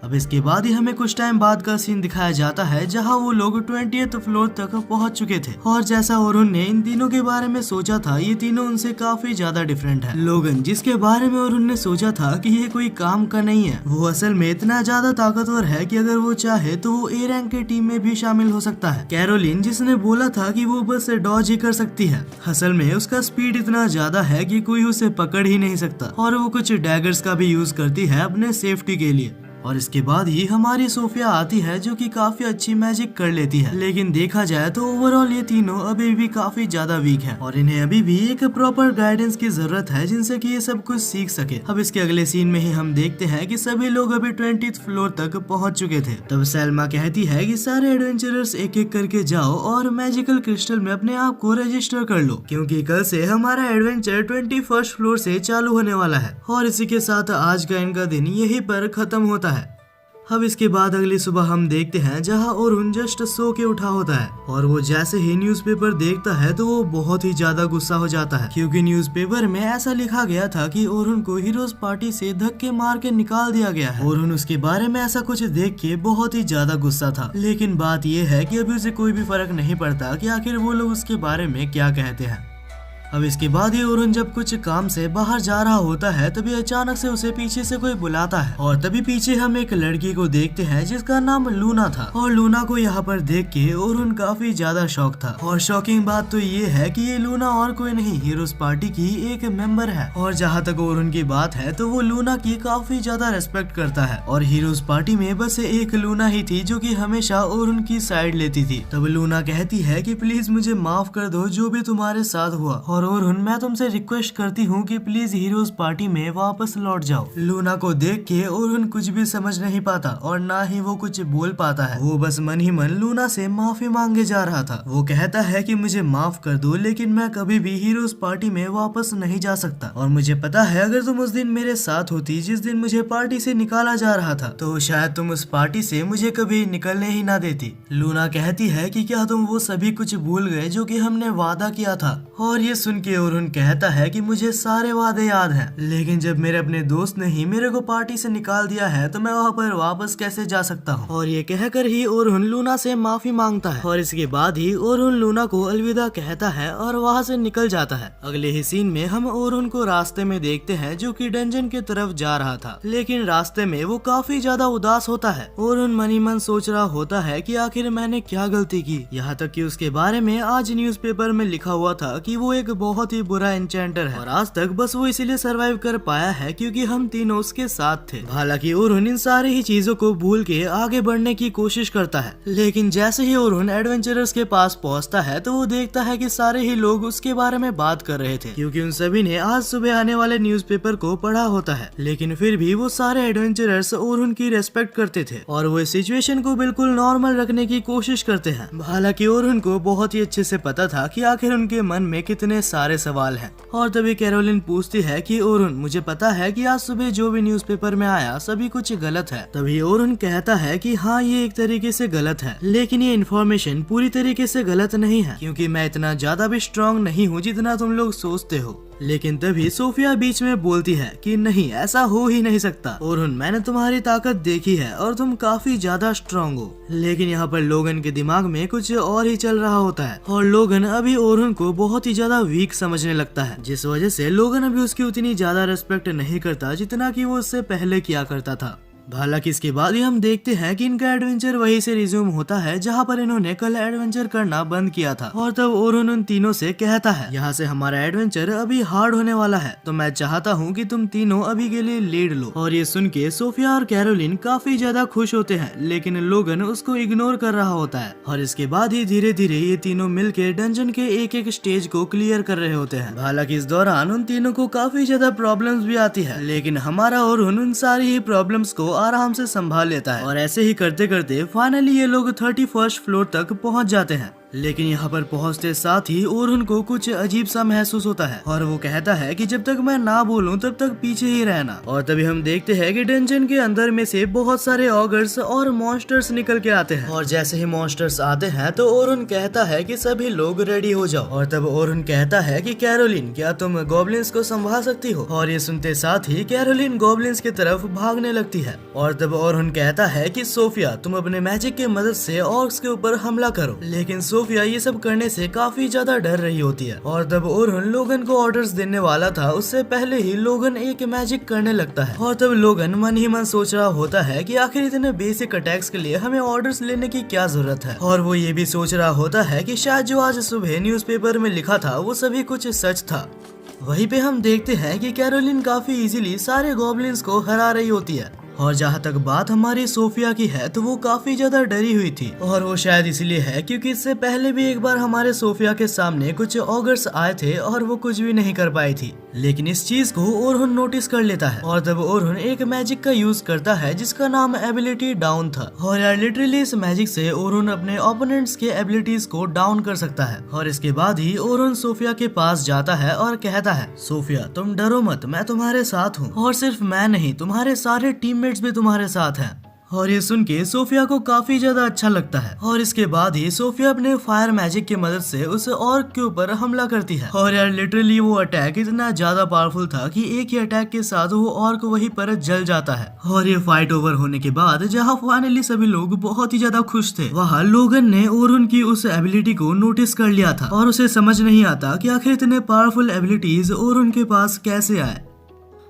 अब इसके बाद ही हमें कुछ टाइम बाद का सीन दिखाया जाता है जहां वो लोग 20th फ्लोर तक पहुंच चुके थे। और जैसा ओरुन ने इन तीनों के बारे में सोचा था, ये तीनों उनसे काफी ज्यादा डिफरेंट है। लोगन, जिसके बारे में ओरुन ने सोचा था कि ये कोई काम का नहीं है, वो असल में इतना ज्यादा ताकतवर है कि अगर वो चाहे तो वो ए रैंक की टीम में भी शामिल हो सकता है। कैरोलिन, जिसने बोला था कि वो बस डॉज ही कर सकती है, असल में उसका स्पीड इतना ज्यादा है कि कोई उसे पकड़ ही नहीं सकता। और वो कुछ डैगर्स का भी यूज करती है अपने सेफ्टी के लिए। और इसके बाद ही हमारी सोफिया आती है जो कि काफी अच्छी मैजिक कर लेती है। लेकिन देखा जाए तो ओवरऑल ये तीनों अभी भी काफी ज्यादा वीक हैं और इन्हें अभी भी एक प्रॉपर गाइडेंस की जरूरत है जिनसे कि ये सब कुछ सीख सके। अब इसके अगले सीन में ही हम देखते हैं कि सभी लोग अभी 20th फ्लोर तक पहुंच चुके थे। तब सैल्मा कहती है कि सारे एडवेंचरर्स एक एक करके जाओ और मैजिकल क्रिस्टल में अपने आप को रजिस्टर कर लो, क्योंकि कल से हमारा एडवेंचर 21st फ्लोर से चालू होने वाला है। और इसी के साथ आज का इनका दिन यहीं पर खत्म होता है। अब इसके बाद अगली सुबह हम देखते हैं जहां ओरुन जस्ट सो के उठा होता है और वो जैसे ही न्यूज़पेपर देखता है तो वो बहुत ही ज्यादा गुस्सा हो जाता है, क्योंकि न्यूज़पेपर में ऐसा लिखा गया था कि ओरुन को हीरोज पार्टी से धक्के मार के निकाल दिया गया है। ओरुन उसके बारे में ऐसा कुछ देख के बहुत ही ज्यादा गुस्सा था। लेकिन बात ये है कि अभी उसे कोई भी फर्क नहीं पड़ता कि आखिर वो लोग उसके बारे में क्या कहते हैं। अब इसके बाद ही ओरुन जब कुछ काम से बाहर जा रहा होता है तभी अचानक से उसे पीछे से कोई बुलाता है और तभी पीछे हम एक लड़की को देखते हैं जिसका नाम लूना था। और लूना को यहाँ पर देख के ओरुन काफी ज्यादा शॉक था। और शॉकिंग बात तो ये है कि ये लूना और कोई नहीं, हीरोज पार्टी की एक मेंबर है। और जहाँ तक ओरुन की बात है तो वो लूना की काफी ज्यादा रेस्पेक्ट करता है और हीरोज पार्टी में बस एक लूना ही थी जो कि हमेशा ओरुन की साइड लेती थी। तब लूना कहती है कि प्लीज मुझे माफ कर दो जो भी तुम्हारे साथ हुआ, और ओरुन मैं तुमसे रिक्वेस्ट करती हूँ कि प्लीज हीरोज पार्टी में वापस लौट जाओ। लूना को देख के ओरुन कुछ भी समझ नहीं पाता और ना ही वो कुछ बोल पाता है। वो बस मन ही मन लूना से माफी मांगे जा रहा था। वो कहता है कि मुझे माफ कर दो, लेकिन मैं कभी भी हीरोज पार्टी में वापस नहीं जा सकता। और मुझे पता है अगर तुम उस दिन मेरे साथ होती जिस दिन मुझे पार्टी से निकाला जा रहा था तो शायद तुम उस पार्टी से मुझे कभी निकलने ही ना देती। लूना कहती है कि क्या तुम वो सभी कुछ भूल गए जो कि हमने वादा किया था। और ये सुन के ओरुन कहता है कि मुझे सारे वादे याद हैं, लेकिन जब मेरे अपने दोस्त ने ही मेरे को पार्टी से निकाल दिया है तो मैं वहाँ पर वापस कैसे जा सकता हूँ। और ये कहकर ही ओरुन लूना से माफी मांगता है और इसके बाद ही ओरुन लूना को अलविदा कहता है और वहाँ से निकल जाता है। अगले ही सीन में हम ओरुन को रास्ते में देखते हैं जो कि डंजन की तरफ जा रहा था, लेकिन रास्ते में वो काफी ज्यादा उदास होता है। ओरुन मन ही मन सोच रहा होता है कि आखिर मैंने क्या गलती की, यहाँ तक कि उसके बारे में आज न्यूज़पेपर में लिखा हुआ था कि वो एक बहुत ही बुरा एन्चेंटर है और आज तक बस वो इसीलिए सरवाइव कर पाया है क्योंकि हम तीनों उसके साथ थे। हालांकि ओरुन इन सारी ही चीजों को भूल के आगे बढ़ने की कोशिश करता है, लेकिन जैसे ही ओरुन एडवेंचरर्स के पास पहुंचता है तो वो देखता है कि सारे ही लोग उसके बारे में बात कर रहे थे, क्योंकि उन सभी ने आज सुबह आने वाले न्यूज़पेपर को पढ़ा होता है। लेकिन फिर भी वो सारे एडवेंचरर्स ओरुन की रेस्पेक्ट करते थे और वो इस सिचुएशन को बिल्कुल नॉर्मल रखने की कोशिश करते हैं। हालांकि ओरुन को बहुत ही अच्छे से पता था कि आखिर उनके मन में कितने सारे सवाल हैं। और तभी कैरोलिन पूछती है कि ओरुन मुझे पता है कि आज सुबह जो भी न्यूज़पेपर में आया सभी कुछ गलत है। तभी ओरुन कहता है कि हाँ ये एक तरीके से गलत है, लेकिन ये इन्फॉर्मेशन पूरी तरीके से गलत नहीं है क्योंकि मैं इतना ज्यादा भी स्ट्रांग नहीं हूँ जितना तुम लोग सोचते हो। लेकिन तभी सोफिया बीच में बोलती है कि नहीं ऐसा हो ही नहीं सकता ओरुन, मैंने तुम्हारी ताकत देखी है और तुम काफी ज्यादा स्ट्रांग हो। लेकिन यहाँ पर लोगन के दिमाग में कुछ और ही चल रहा होता है और लोगन अभी ओरुन को बहुत ही ज्यादा वीक समझने लगता है, जिस वजह से लोगन अभी उसकी उतनी ज्यादा रेस्पेक्ट नहीं करता जितना कि वो उससे पहले किया करता था। हालांकि इसके बाद ही हम देखते हैं कि इनका एडवेंचर वहीं से रिज्यूम होता है जहां पर इन्होंने कल एडवेंचर करना बंद किया था। और तब ओरुन उन तीनों से कहता है, यहाँ से हमारा एडवेंचर अभी हार्ड होने वाला है, तो मैं चाहता हूँ कि तुम तीनों अभी के लिए लीड लो। और ये सुन के सोफिया और कैरोलिन काफी ज्यादा खुश होते हैं, लेकिन लोगन उसको इग्नोर कर रहा होता है। और इसके बाद ही धीरे धीरे ये तीनों मिलके डंजन के एक एक स्टेज को क्लियर कर रहे होते हैं। हालांकि इस दौरान उन तीनों को काफी ज्यादा प्रॉब्लम्स भी आती है, लेकिन हमारा ओरुन उन सारी ही प्रॉब्लम्स को आराम से संभाल लेता है। और ऐसे ही करते करते फाइनली ये लोग 31st फ्लोर तक पहुंच जाते हैं। लेकिन यहाँ पर पहुँचते साथ ही ओरुन को कुछ अजीब सा महसूस होता है और वो कहता है कि जब तक मैं ना बोलूं तब तक पीछे ही रहना। और तभी हम देखते हैं कि डंजन के अंदर में से बहुत सारे ऑगर्स और मॉन्स्टर्स निकल के आते हैं। और जैसे ही मॉन्स्टर्स आते हैं तो ओरुन कहता है कि सभी लोग रेडी हो जाओ। और तब ओरुन कहता है कि कैरोलिन, क्या तुम गॉब्लिन्स को संभाल सकती हो? और ये सुनते साथ ही कैरोलिन गॉब्लिन्स की तरफ भागने लगती है। और तब ओरुन कहता है कि सोफिया, तुम अपने मैजिक की मदद से ऑर्क्स के ऊपर हमला करो। लेकिन सोफिया ये सब करने से काफी ज्यादा डर रही होती है। और तब ओरुन लोगन को ऑर्डर्स देने वाला था, उससे पहले ही लोगन एक मैजिक करने लगता है। और तब लोगन मन ही मन सोच रहा होता है कि आखिर इतने बेसिक अटैक्स के लिए हमें ऑर्डर्स लेने की क्या जरूरत है। और वो ये भी सोच रहा होता है कि शायद जो आज सुबह न्यूज़पेपर में लिखा था वो सभी कुछ सच था। वहीं पे हम देखते हैं कि कैरोलिन काफी इजीली सारे गॉब्लिन्स को हरा रही होती है। और जहाँ तक बात हमारी सोफिया की है तो वो काफी ज्यादा डरी हुई थी। और वो शायद इसलिए है क्योंकि इससे पहले भी एक बार हमारे सोफिया के सामने कुछ ऑगर्स आए थे और वो कुछ भी नहीं कर पाई थी। लेकिन इस चीज को ओरुन नोटिस कर लेता है और तब ओरुन एक मैजिक का यूज करता है जिसका नाम एबिलिटी डाउन था। और यार लिटरली इस मैजिक से ओरुन अपने ओपोनेंट्स के एबिलिटीज को डाउन कर सकता है। और इसके बाद ही ओरुन सोफिया के पास जाता है और कहता है, सोफिया तुम डरो मत, मैं तुम्हारे साथ हूँ। और सिर्फ मैं नहीं, तुम्हारे सारे टीममेट्स भी तुम्हारे साथ हैं। और ये सुन के सोफिया को काफी ज्यादा अच्छा लगता है। और इसके बाद ही सोफिया अपने फायर मैजिक की मदद से उस ऑर्क के ऊपर हमला करती है। और यार लिटरली वो अटैक इतना ज्यादा पावरफुल था कि एक ही अटैक के साथ वो ऑर्क वहीं पर जल जाता है। और ये फाइट ओवर होने के बाद जहाँ फाइनली सभी लोग बहुत ही ज्यादा खुश थे, वहाँ लोगन ने ओरुन की उस एबिलिटी को नोटिस कर लिया था और उसे समझ नहीं आता कि आखिर इतने पावरफुल एबिलिटीज ओरुन के पास कैसे आए।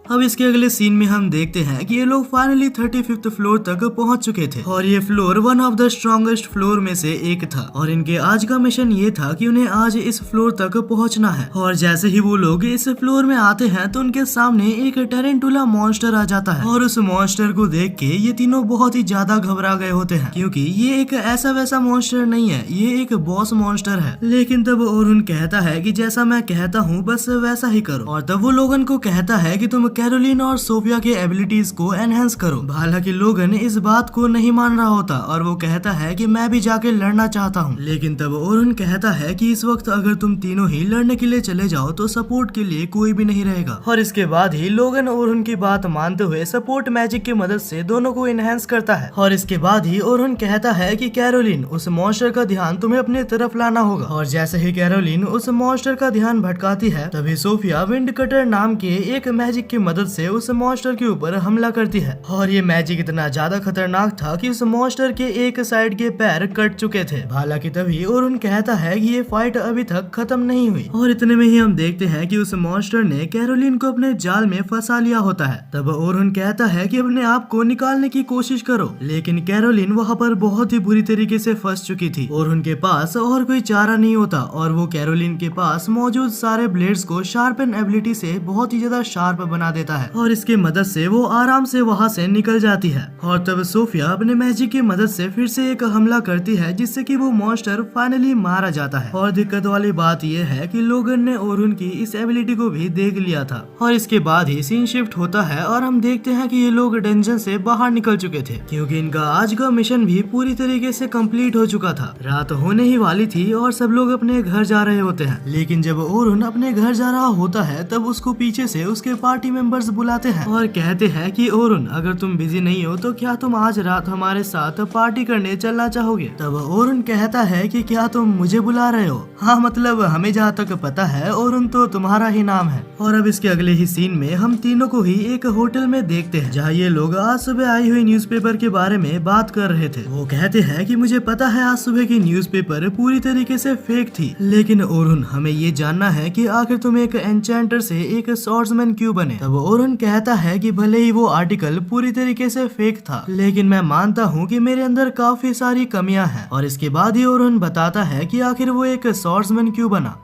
अब इसके अगले सीन में हम देखते हैं कि ये लोग फाइनली 35th फ्लोर तक पहुंच चुके थे। और ये floor one of the strongest floor में से एक था। और इनके आज का मिशन ये था कि उन्हें आज इस फ्लोर तक पहुंचना है। और जैसे ही वो लोग इस फ्लोर में आते हैं तो उनके सामने एक टेरेंटुला मॉन्स्टर आ जाता है। और उस मॉन्स्टर को देख के ये तीनों बहुत ही ज्यादा घबरा गए होते हैं, क्योंकि ये एक ऐसा वैसा मॉन्स्टर नहीं है, ये एक बॉस मॉन्स्टर है। लेकिन तब ओरुन कहता है कि जैसा मैं कहता हूँ बस वैसा ही करो। और तब वो लोगन को कहता है कि तुम कैरोलिन और सोफिया के एबिलिटीज को एनहेंस करो। हालांकि लोगन इस बात को नहीं मान रहा होता और वो कहता है कि मैं भी जाके लड़ना चाहता हूँ। लेकिन तब ओरुन कहता है कि इस वक्त अगर तुम तीनों ही लड़ने के लिए चले जाओ तो सपोर्ट के लिए कोई भी नहीं रहेगा। और इसके बाद ही लोगन ओरुन की बात मानते हुए सपोर्ट मैजिक की मदद से दोनों को एनहेंस करता है। और इसके बाद ही ओरुन कहता है कि कैरोलिन, उस मॉन्स्टर का ध्यान तुम्हें अपने तरफ लाना होगा। और जैसे ही कैरोलिन उस मॉन्स्टर का ध्यान भटकाती है, तभी सोफिया विंड कटर नाम के एक मैजिक की मदद से उस मॉन्स्टर के ऊपर हमला करती है। और ये मैजिक इतना ज्यादा खतरनाक था कि उस मॉन्स्टर के एक साइड के पैर कट चुके थे। हालांकि तभी ओरुन कहता है कि ये फाइट अभी तक खत्म नहीं हुई। और इतने में ही हम देखते हैं कि उस मॉन्स्टर ने कैरोलिन को अपने जाल में फंसा लिया होता है। तब ओरुन कहता है कि अपने आप को निकालने की कोशिश करो, लेकिन कैरोलिन वहाँ पर बहुत ही बुरी तरीके से फंस चुकी थी और उनके पास और कोई चारा नहीं होता। और वो कैरोलिन के पास मौजूद सारे ब्लेड्स को शार्पन एबिलिटी से बहुत ही ज्यादा शार्प बना देता है और इसकी मदद से वो आराम से वहाँ से निकल जाती है। और तब सोफिया अपने मैजिक की मदद से फिर से एक हमला करती है जिससे कि वो मॉन्स्टर फाइनली मारा जाता है। और दिक्कत वाली बात ये है कि लोगन ने ओरुन की इस एबिलिटी को भी देख लिया था। और इसके बाद ही सीन शिफ्ट होता है और हम देखते हैं कि ये लोग डंजन से बाहर निकल चुके थे, क्योंकि इनका आज का मिशन भी पूरी तरीके से कंप्लीट हो चुका था। रात होने ही वाली थी और सब लोग अपने घर जा रहे होते हैं। लेकिन जब ओरुन अपने घर जा रहा होता है तब उसको पीछे से उसके पार्टी मेंबर्स बुलाते हैं और कहते हैं कि ओरुन, अगर तुम बिजी नहीं हो तो क्या तुम आज रात हमारे साथ पार्टी करने चलना चाहोगे? तब ओरुन कहता है कि क्या तुम मुझे बुला रहे हो? हाँ, मतलब हमें जहाँ तक पता है ओरुन तो तुम्हारा ही नाम है। और अब इसके अगले ही सीन में हम तीनों को ही एक होटल में देखते हैं जहाँ ये लोग आज सुबह आई हुई न्यूज़पेपर के बारे में बात कर रहे थे। वो कहते हैं कि मुझे पता है आज सुबह की न्यूज़पेपर पूरी तरीके से फेक थी, लेकिन ओरुन हमें ये जानना है कि आखिर तुम एक एन्चेंटर से एक स्वॉर्ड्समैन क्यों बने? तब तब ओरहन कहता है कि भले ही वो आर्टिकल पूरी तरीके से फेक था, लेकिन मैं मानता हूँ कि मेरे अंदर काफी सारी कमियां हैं। और इसके बाद ही ओरहन बताता है कि आखिर वो एक स्वॉर्ड्समैन क्यों बना।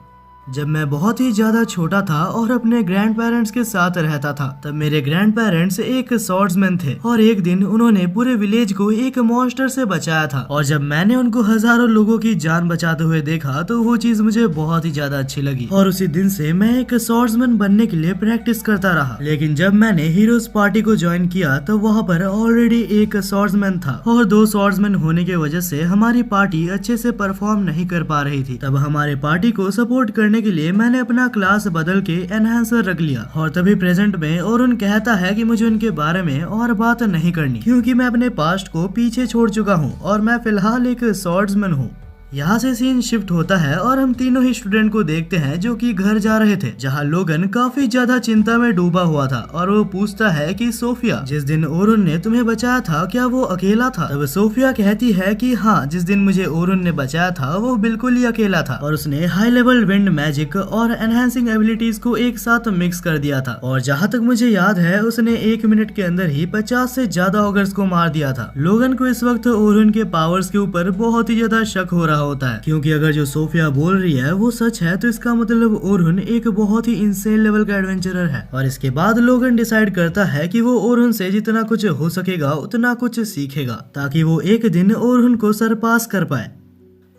जब मैं बहुत ही ज्यादा छोटा था और अपने ग्रैंड पेरेंट्स के साथ रहता था, तब मेरे ग्रैंड पेरेंट्स एक स्वॉर्ड्समैन थे और एक दिन उन्होंने पूरे विलेज को एक मॉन्स्टर से बचाया था। और जब मैंने उनको हजारों लोगों की जान बचाते हुए देखा तो वो चीज मुझे बहुत ही ज्यादा अच्छी लगी और उसी दिन से मैं एक स्वॉर्ड्समैन बनने के लिए प्रैक्टिस करता रहा। लेकिन जब मैंने हीरोज पार्टी को ज्वाइन किया तो वहाँ पर ऑलरेडी एक स्वॉर्ड्समैन था और 2 स्वॉर्ड्समैन होने की वजह से हमारी पार्टी अच्छे से परफॉर्म नहीं कर पा रही थी। तब हमारे पार्टी को सपोर्ट करने के लिए मैंने अपना क्लास बदल के एनहांसर रख लिया। और तभी प्रेजेंट में ओरहन कहता है कि मुझे उनके बारे में और बात नहीं करनी, क्योंकि मैं अपने पास्ट को पीछे छोड़ चुका हूँ और मैं फिलहाल एक स्वॉर्ड्समैन हूँ। यहाँ से सीन शिफ्ट होता है और हम तीनों ही स्टूडेंट को देखते हैं जो कि घर जा रहे थे, जहाँ लोगन काफी ज्यादा चिंता में डूबा हुआ था और वो पूछता है कि सोफिया, जिस दिन ओरहन ने तुम्हें बचाया था क्या वो अकेला था? तब सोफिया कहती है कि हाँ, जिस दिन मुझे ओरहन ने बचाया था वो बिल्कुल ही अकेला था और उसने हाई लेवल विंड मैजिक और एनहांसिंग एबिलिटीज को एक साथ मिक्स कर दिया था। और जहाँ तक मुझे याद है उसने 1 मिनट के अंदर ही 50 से ज्यादा ऑगर्स को मार दिया था। लोगन को इस वक्त ओरहन के पावर्स के ऊपर बहुत ही ज्यादा शक हो रहा होता है, क्योंकि अगर जो सोफिया बोल रही है वो सच है तो इसका मतलब ओरहन एक बहुत ही इंसेन लेवल का एडवेंचरर है। और इसके बाद लोगन डिसाइड करता है कि वो ओरहन से जितना कुछ हो सकेगा उतना कुछ सीखेगा, ताकि वो एक दिन ओरहन को सरपास कर पाए।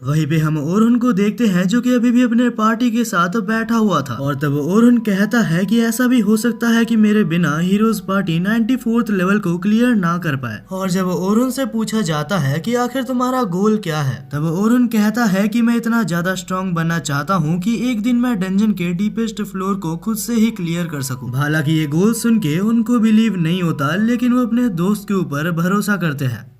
वहीं पे हम ओरहन को देखते हैं जो कि अभी भी अपने पार्टी के साथ बैठा हुआ था। और तब ओरहन कहता है कि ऐसा भी हो सकता है कि मेरे बिना हीरोज पार्टी 94th लेवल को क्लियर ना कर पाए। और जब ओरहन से पूछा जाता है कि आखिर तुम्हारा गोल क्या है, तब ओरहन कहता है कि मैं इतना ज्यादा स्ट्रॉन्ग बनना चाहता हूँ कि एक दिन मैं डंजन के डीपेस्ट फ्लोर को खुद से ही क्लियर कर सकूं। हालांकि ये गोल सुन के उनको बिलीव नहीं होता, लेकिन वो अपने दोस्त के ऊपर भरोसा करते हैं।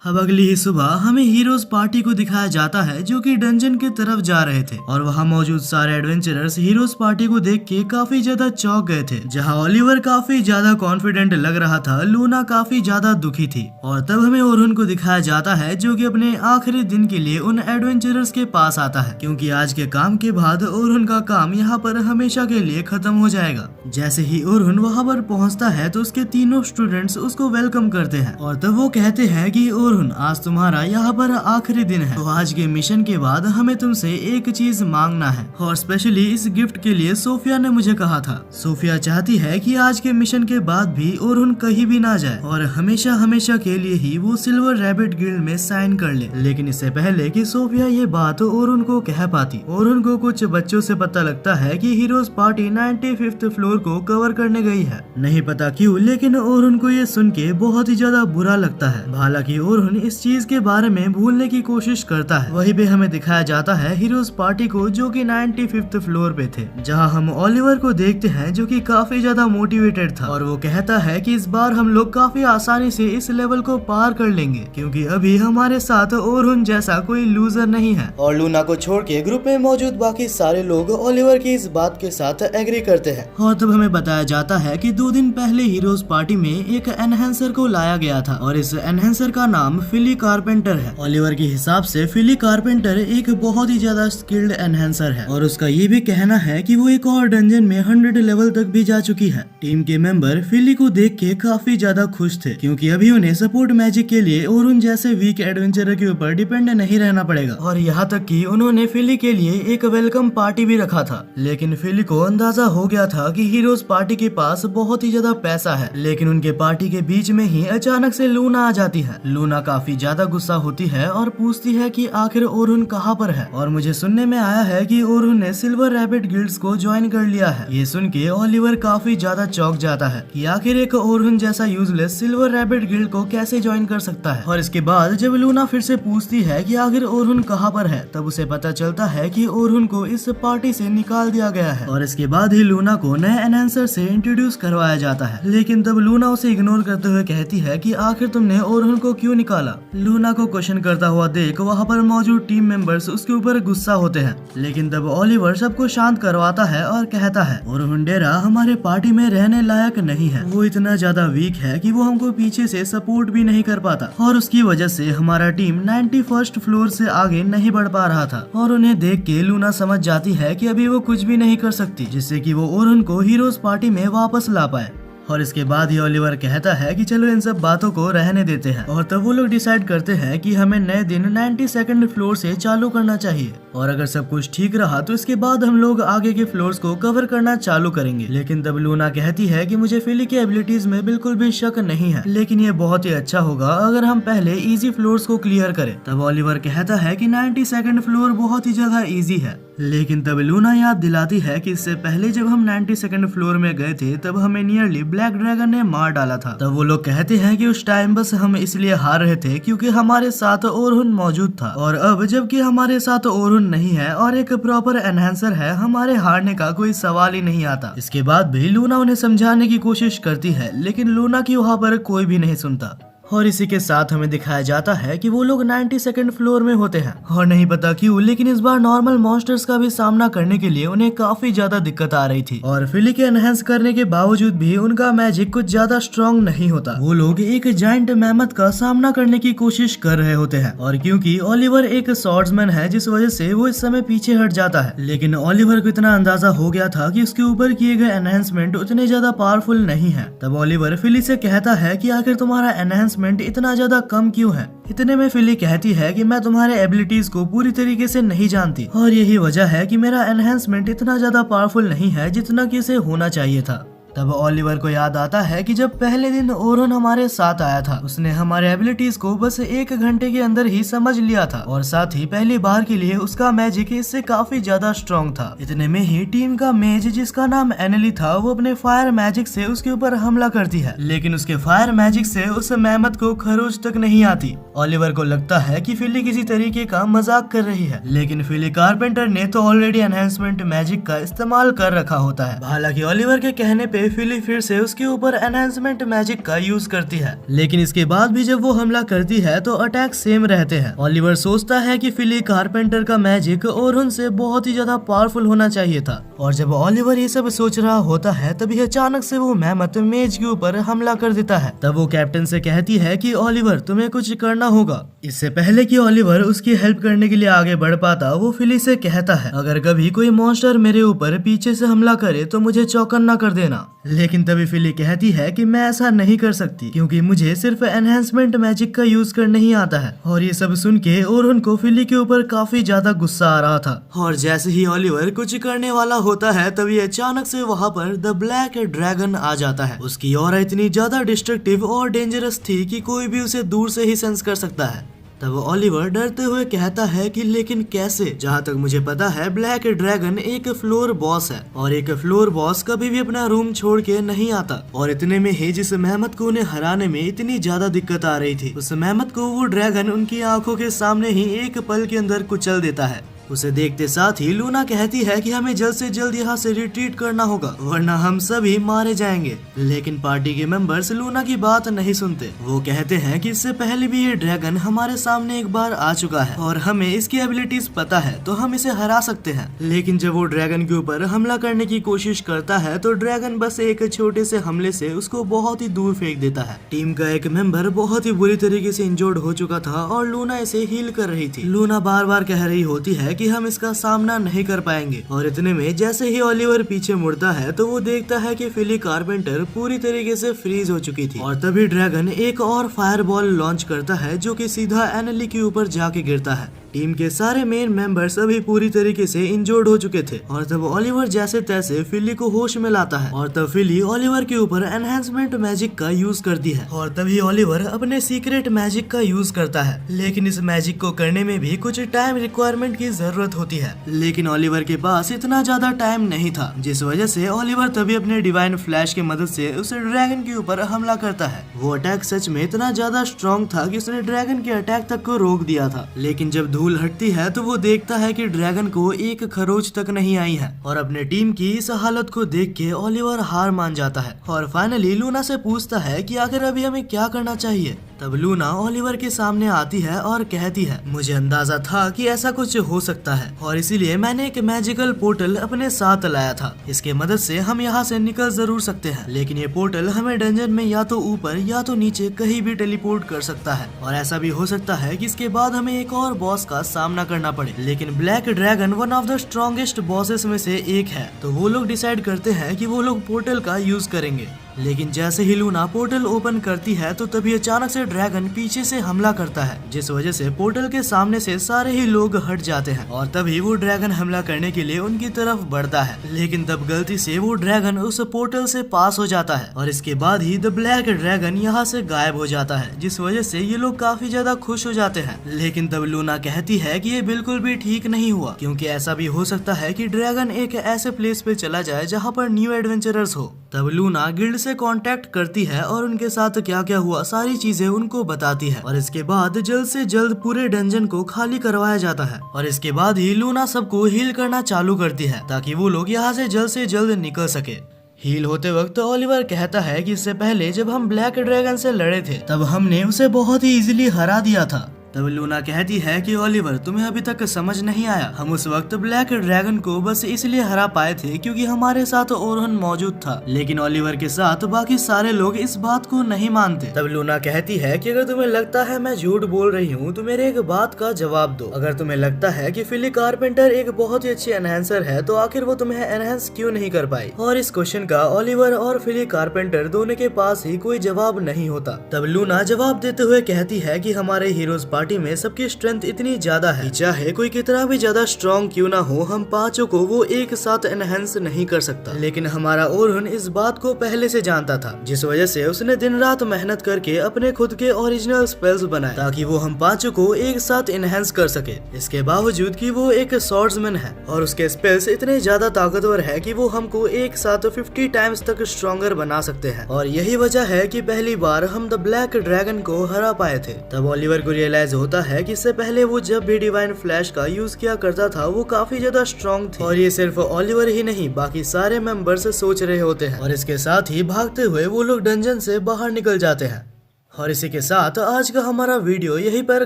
अब अगली ही सुबह हमें हीरोज पार्टी को दिखाया जाता है जो कि डंजन की तरफ जा रहे थे और वहां मौजूद सारे एडवेंचरर्स हीरोज पार्टी को देख के काफी ज्यादा चौंक गए थे। जहां ओलिवर काफी ज्यादा कॉन्फिडेंट लग रहा था, लूना काफी ज्यादा दुखी थी। और तब हमें ओरहन को दिखाया जाता है जो कि अपने आखिरी दिन के लिए उन एडवेंचरर्स के पास आता है, क्योंकि आज के काम के बाद ओरहन का काम यहाँ पर हमेशा के लिए खत्म हो जाएगा। जैसे ही ओरहन वहाँ पर पहुँचता है तो उसके तीनों स्टूडेंट्स उसको वेलकम करते हैं और तब वो कहते हैं कि ओरहन, आज तुम्हारा यहाँ पर आखिरी दिन है, तो आज के मिशन के बाद हमें तुमसे एक चीज मांगना है। और स्पेशली इस गिफ्ट के लिए सोफिया ने मुझे कहा था। सोफिया चाहती है कि आज के मिशन के बाद भी ओरहन कहीं भी ना जाए और हमेशा हमेशा के लिए ही वो सिल्वर रैबिट गिल्ड में साइन कर ले। लेकिन इससे पहले कि सोफिया ये बात ओरहन को कह पाती, ओरहन को कुछ बच्चों से पता लगता है कि हीरोज पार्टी 95th फ्लोर को कवर करने गई है। नहीं पता क्यों, लेकिन ओरहन को ये सुन के बहुत ही ज्यादा बुरा लगता है। हालांकि ओरहन इस चीज के बारे में भूलने की कोशिश करता है। वहीं पे हमें दिखाया जाता है हीरोज पार्टी को जो कि 95th फ्लोर पे थे, जहां हम ओलिवर को देखते हैं जो कि काफी ज्यादा मोटिवेटेड था और वो कहता है कि इस बार हम लोग काफी आसानी से इस लेवल को पार कर लेंगे, क्योंकि अभी हमारे साथ ओरहन जैसा कोई लूजर नहीं है। और लूना को छोड़ के ग्रुप में मौजूद बाकी सारे लोग ओलिवर की इस बात के साथ एग्री करते हैं। और तब हमें बताया जाता है कि 2 दिन पहले हीरोज पार्टी में एक एनहेंसर को लाया गया था और इस एनहेंसर का नाम फिली कारपेंटर है। ओलिवर के हिसाब से फिली कारपेंटर एक बहुत ही ज्यादा स्किल्ड एनहेंसर है और उसका ये भी कहना है कि वो एक और डंजन में 100 लेवल तक भी जा चुकी है। टीम के मेंबर फिली को देख के काफी ज्यादा खुश थे, क्योंकि अभी उन्हें सपोर्ट मैजिक के लिए ओरहन जैसे वीक एडवेंचरर के ऊपर डिपेंड नहीं रहना पड़ेगा। और यहाँ तक कि उन्होंने फिली के लिए एक वेलकम पार्टी भी रखा था। लेकिन फिली को अंदाजा हो गया था कि हीरोज पार्टी के पास बहुत ही ज्यादा पैसा है, लेकिन उनके पार्टी के बीच में ही अचानक से लूना आ जाती है। लूना काफी ज्यादा गुस्सा होती है और पूछती है कि आखिर ओरहन कहाँ पर है। और मुझे सुनने में आया है कि ओरहन ने सिल्वर रैबिट गिल्ड्स को ज्वाइन कर लिया है। ये सुन के ओलिवर काफी ज्यादा चौंक जाता है कि आखिर एक ओरहन जैसा यूजलेस सिल्वर रैबिट गिल्ड को कैसे ज्वाइन कर सकता है। और इसके बाद जब लूना फिर से पूछती है कि आखिर ओरहन कहाँ पर है, तब उसे पता चलता है कि ओरहन को इस पार्टी से निकाल दिया गया है। और इसके बाद ही लूना को नए एनहांसर से इंट्रोड्यूस करवाया जाता है। लेकिन तब लूना उसे इग्नोर करते हुए कहती है कि आखिर तुमने ओरहन को क्यों निकाला। लूना को क्वेश्चन करता हुआ देख वहाँ पर मौजूद टीम मेंबर्स उसके ऊपर गुस्सा होते हैं, लेकिन तब ओलिवर सबको शांत करवाता है और कहता है और हुंडेरा हमारे पार्टी में रहने लायक नहीं है। वो इतना ज्यादा वीक है कि वो हमको पीछे से सपोर्ट भी नहीं कर पाता और उसकी वजह से हमारा टीम 91st फ्लोर से आगे नहीं बढ़ पा रहा था। और उन्हें देख के लूना समझ जाती है कि अभी वो कुछ भी नहीं कर सकती जिससे कि वो ओरुन को हीरोज पार्टी में वापस ला पाए। और इसके बाद ही ओलिवर कहता है कि चलो इन सब बातों को रहने देते हैं। और तब वो लोग डिसाइड करते हैं कि हमें नए दिन 92nd फ्लोर से चालू करना चाहिए और अगर सब कुछ ठीक रहा तो इसके बाद हम लोग आगे के फ्लोर्स को कवर करना चालू करेंगे। लेकिन तब लूना कहती है कि मुझे फिली के एबिलिटीज में बिल्कुल भी शक नहीं है, लेकिन ये बहुत ही अच्छा होगा अगर हम पहले इजी फ्लोर्स को क्लियर करें। तब ओलिवर कहता है कि 92nd फ्लोर बहुत ही ज्यादा इजी है, लेकिन तब लूना याद दिलाती है कि इससे पहले जब हम 92nd फ्लोर में गए थे तब हमें नियरली ब्लैक ड्रैगन ने मार डाला था। तब वो लोग कहते हैं कि उस टाइम बस हम इसलिए हार रहे थे क्योंकि हमारे साथ ओरुन मौजूद था, और अब जबकि हमारे साथ ओरुन नहीं है और एक प्रॉपर एनहेंसर है, हमारे हारने का कोई सवाल ही नहीं आता। इसके बाद भी लूना उन्हें समझाने की कोशिश करती है, लेकिन लूना की वहाँ पर कोई भी नहीं सुनता। और इसी के साथ हमें दिखाया जाता है कि वो लोग 92nd फ्लोर में होते हैं और नहीं पता क्यों, लेकिन इस बार नॉर्मल मॉन्स्टर्स का भी सामना करने के लिए उन्हें काफी ज्यादा दिक्कत आ रही थी। और फिली के एनहेंस करने के बावजूद भी उनका मैजिक कुछ ज्यादा स्ट्रॉन्ग नहीं होता। वो लोग एक जायंट मैमथ का सामना करने की कोशिश कर रहे होते हैं, और क्योंकि ओलिवर एक स्वॉर्ड्समैन है जिस वजह से वो इस समय पीछे हट जाता है। लेकिन ओलिवर को इतना अंदाजा हो गया था कि उसके ऊपर किए गए एनहेंसमेंट उतने ज्यादा पावरफुल नहीं है। तब ओलिवर फिली से कहता है कि आखिर तुम्हारा एनहेंस इतना ज्यादा कम क्यों है। इतने में फिली कहती है कि मैं तुम्हारे एबिलिटीज को पूरी तरीके से नहीं जानती और यही वजह है कि मेरा एनहेंसमेंट इतना ज्यादा पावरफुल नहीं है जितना कि इसे होना चाहिए था। तब ओलिवर को याद आता है कि जब पहले दिन ओरुन हमारे साथ आया था उसने हमारे एबिलिटीज को बस 1 घंटे के अंदर ही समझ लिया था, और साथ ही पहली बार के लिए उसका मैजिक इससे काफी ज्यादा स्ट्रॉन्ग था। इतने में ही टीम का मेज जिसका नाम एनली था वो अपने फायर मैजिक से उसके ऊपर हमला करती है, लेकिन उसके फायर मैजिक से उस मेहमत को खरोच तक नहीं आती। ओलिवर को लगता है कि फिली किसी तरीके का मजाक कर रही है, लेकिन फिली कारपेंटर ने तो ऑलरेडी एनहेंसमेंट मैजिक का इस्तेमाल कर रखा होता है। हालांकि ओलिवर के कहने पे फिली फिर से उसके ऊपर एनहांसमेंट मैजिक का यूज करती है, लेकिन इसके बाद भी जब वो हमला करती है तो अटैक सेम रहते हैं। ओलिवर सोचता है कि फिली कारपेंटर का मैजिक ओरुन से बहुत ही ज्यादा पावरफुल होना चाहिए था, और जब ओलिवर ये सब सोच रहा होता है तभी अचानक से वो मेहमत मेज के ऊपर हमला कर देता है। तब वो कैप्टन से कहती है कि ओलिवर तुम्हें कुछ करना होगा। इससे पहले कि ओलिवर उसकी हेल्प करने के लिए आगे बढ़ पाता वो फिली से कहता है अगर कभी कोई मॉन्स्टर मेरे ऊपर पीछे से हमला करे तो मुझे चौकन्ना कर देना। लेकिन तभी फिली कहती है कि मैं ऐसा नहीं कर सकती क्योंकि मुझे सिर्फ एनहांसमेंट मैजिक का यूज करना ही आता है। और ये सब सुन के ओरुन को फिली के ऊपर काफी ज्यादा गुस्सा आ रहा था, और जैसे ही ओलिवर कुछ करने वाला होता है तभी अचानक से वहाँ पर द ब्लैक ड्रैगन आ जाता है। उसकी ऑरा इतनी ज्यादा डिस्ट्रक्टिव और डेंजरस थी कि कोई भी उसे दूर से ही सेंस कर सकता है। तब ओलिवर डरते हुए कहता है कि लेकिन कैसे? जहाँ तक मुझे पता है ब्लैक ड्रैगन एक फ्लोर बॉस है और एक फ्लोर बॉस कभी भी अपना रूम छोड़ के नहीं आता। और इतने में ही जिस मेहमत को उन्हें हराने में इतनी ज्यादा दिक्कत आ रही थी उस मेहमत को वो ड्रैगन उनकी आंखों के सामने ही एक पल के अंदर कुचल देता है। उसे देखते साथ ही लूना कहती है कि हमें जल्द से जल्द यहाँ से रिट्रीट करना होगा वरना हम सभी मारे जाएंगे। लेकिन पार्टी के मेंबर्स लूना की बात नहीं सुनते। वो कहते हैं कि इससे पहले भी ये ड्रैगन हमारे सामने एक बार आ चुका है और हमें इसकी एबिलिटीज पता है तो हम इसे हरा सकते हैं। लेकिन जब वो ड्रैगन के ऊपर हमला करने की कोशिश करता है तो ड्रैगन बस एक छोटे से हमले से उसको बहुत ही दूर फेंक देता है। टीम का एक मेंबर बहुत ही बुरी तरीके से इंजर्ड हो चुका था और लूना इसे हील कर रही थी। लूना बार बार कह रही होती है कि हम इसका सामना नहीं कर पाएंगे, और इतने में जैसे ही ओलिवर पीछे मुड़ता है तो वो देखता है कि फिली कारपेंटर पूरी तरीके से फ्रीज हो चुकी थी। और तभी ड्रैगन एक और फायरबॉल लॉन्च करता है जो कि सीधा एनली के ऊपर जाके गिरता है। टीम के सारे मेन मेंबर्स अभी पूरी तरीके से इंजर्ड हो चुके थे, और तब ओलिवर जैसे तैसे फिली को होश में लाता है और तब फिली ओलिवर के ऊपर एनहांसमेंट मैजिक का यूज करती है। और तभी ओलिवर अपने सीक्रेट मैजिक का यूज करता है, लेकिन इस मैजिक को करने में भी कुछ टाइम रिक्वायरमेंट की जरूरत होती है। लेकिन ओलिवर के पास इतना ज्यादा टाइम नहीं था, जिस वजह से ओलिवर तभी अपने डिवाइन फ्लैश की मदद से उस ड्रैगन के ऊपर हमला करता है। वो अटैक सच में इतना ज्यादा स्ट्रॉन्ग था कि उसने ड्रैगन के अटैक तक को रोक दिया था। लेकिन जब धूल हटती है तो वो देखता है कि ड्रैगन को एक खरोच तक नहीं आई है और अपने टीम की इस हालत को देख के ओलिवर हार मान जाता है और फाइनली लूना से पूछता है कि आखिर अभी हमें क्या करना चाहिए। तब लूना ओलिवर के सामने आती है और कहती है, मुझे अंदाजा था कि ऐसा कुछ हो सकता है और इसीलिए मैंने एक मैजिकल पोर्टल अपने साथ लाया था। इसके मदद से हम यहाँ से निकल जरूर सकते हैं, लेकिन ये पोर्टल हमें डंजन में या तो ऊपर या तो नीचे कहीं भी टेलीपोर्ट कर सकता है और ऐसा भी हो सकता है कि इसके बाद हमें एक और बॉस का सामना करना पड़े। लेकिन black dragon one of the strongest bosses में से एक है, तो वो लोग डिसाइड करते हैं कि वो लोग पोर्टल का यूज करेंगे। लेकिन जैसे ही लूना पोर्टल ओपन करती है तो तभी अचानक से ड्रैगन पीछे से हमला करता है, जिस वजह से पोर्टल के सामने से सारे ही लोग हट जाते हैं और तभी वो ड्रैगन हमला करने के लिए उनकी तरफ बढ़ता है। लेकिन तब गलती से वो ड्रैगन उस पोर्टल से पास हो जाता है और इसके बाद ही द ब्लैक ड्रैगन यहाँ से गायब हो जाता है, जिस वजह से ये लोग काफी ज्यादा खुश हो जाते हैं। लेकिन तब लूना कहती है कि ये बिल्कुल भी ठीक नहीं हुआ, क्योंकि ऐसा भी हो सकता है कि ड्रैगन एक ऐसे प्लेस पे चला जाए जहाँ पर न्यू एडवेंचरर्स हो। तब लूना गिल्ड से कांटेक्ट करती है और उनके साथ क्या क्या हुआ सारी चीजें उनको बताती है और इसके बाद जल्द से जल्द पूरे डंजन को खाली करवाया जाता है और इसके बाद ही लूना सबको हील करना चालू करती है ताकि वो लोग यहाँ से जल्द निकल सके। हील होते वक्त ओलिवर कहता है कि इससे पहले जब हम ब्लैक ड्रैगन से लड़े थे तब हमने उसे बहुत ही इजीली हरा दिया था। तब लूना कहती है कि ओलिवर तुम्हें अभी तक समझ नहीं आया, हम उस वक्त ब्लैक ड्रैगन को बस इसलिए हरा पाए थे क्योंकि हमारे साथ ओरहन मौजूद था, लेकिन ओलिवर के साथ बाकी सारे लोग इस बात को नहीं मानते। तब लूना कहती है कि अगर तुम्हें लगता है मैं झूठ बोल रही हूँ तो मेरे एक बात का जवाब दो। अगर तुम्हें लगता है कि फिली कारपेंटर एक बहुत ही अच्छी एनहेंसर है तो आखिर वो तुम्हें एनहेंस क्यों नहीं कर पाई। और इस क्वेश्चन का ओलिवर और फिली कारपेंटर दोनों के पास ही कोई जवाब नहीं होता। तब लूना जवाब देते हुए कहती है कि हमारे हीरोज पार्टी में सबकी स्ट्रेंथ इतनी ज्यादा है, चाहे कोई कितना भी ज्यादा स्ट्रॉन्ग क्यों ना हो, हम पांचों को वो एक साथ एनहेंस नहीं कर सकता। लेकिन हमारा ओरहन इस बात को पहले से जानता था, जिस वजह से उसने दिन रात मेहनत करके अपने खुद के ओरिजिनल स्पेल्स बनाए ताकि वो हम पांचों को एक साथ एनहेंस कर सके। इसके बावजूद कि वो एक स्वॉर्ड्समैन है और उसके स्पेल्स इतने ज्यादा ताकतवर है कि वो हमको एक साथ 50 टाइम्स तक स्ट्रॉन्गर बना सकते हैं और यही वजह है कि पहली बार हम द ब्लैक ड्रैगन को हरा पाए थे। तब ओलिवर को रियलाइज होता है कि इससे पहले वो जब भी डिवाइन फ्लैश का यूज किया करता था वो काफी ज्यादा स्ट्रॉन्ग थी और ये सिर्फ ओलिवर ही नहीं बाकी सारे मेंबर्स सोच रहे होते हैं और इसके साथ ही भागते हुए वो लोग डंजन से बाहर निकल जाते हैं। और इसी के साथ आज का हमारा वीडियो यहीं पर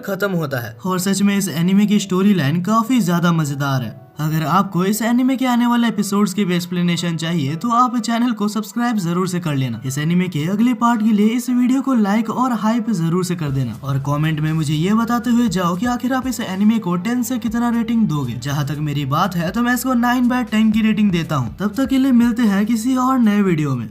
खत्म होता है और सच में इस एनिमे की स्टोरी लाइन काफी ज्यादा मजेदार है। अगर आपको इस एनिमे के आने वाले एपिसोड्स की भी एक्सप्लेनेशन चाहिए तो आप चैनल को सब्सक्राइब जरूर से कर लेना। इस एनिमे के अगले पार्ट के लिए इस वीडियो को लाइक और हाइप जरूर से कर देना और कमेंट में मुझे ये बताते हुए जाओ कि आखिर आप इस एनिमे को 10 से कितना रेटिंग दोगे। जहाँ तक मेरी बात है तो मैं इसको 9/10 की रेटिंग देता हूँ। तब तक के लिए मिलते हैं किसी और नए वीडियो में।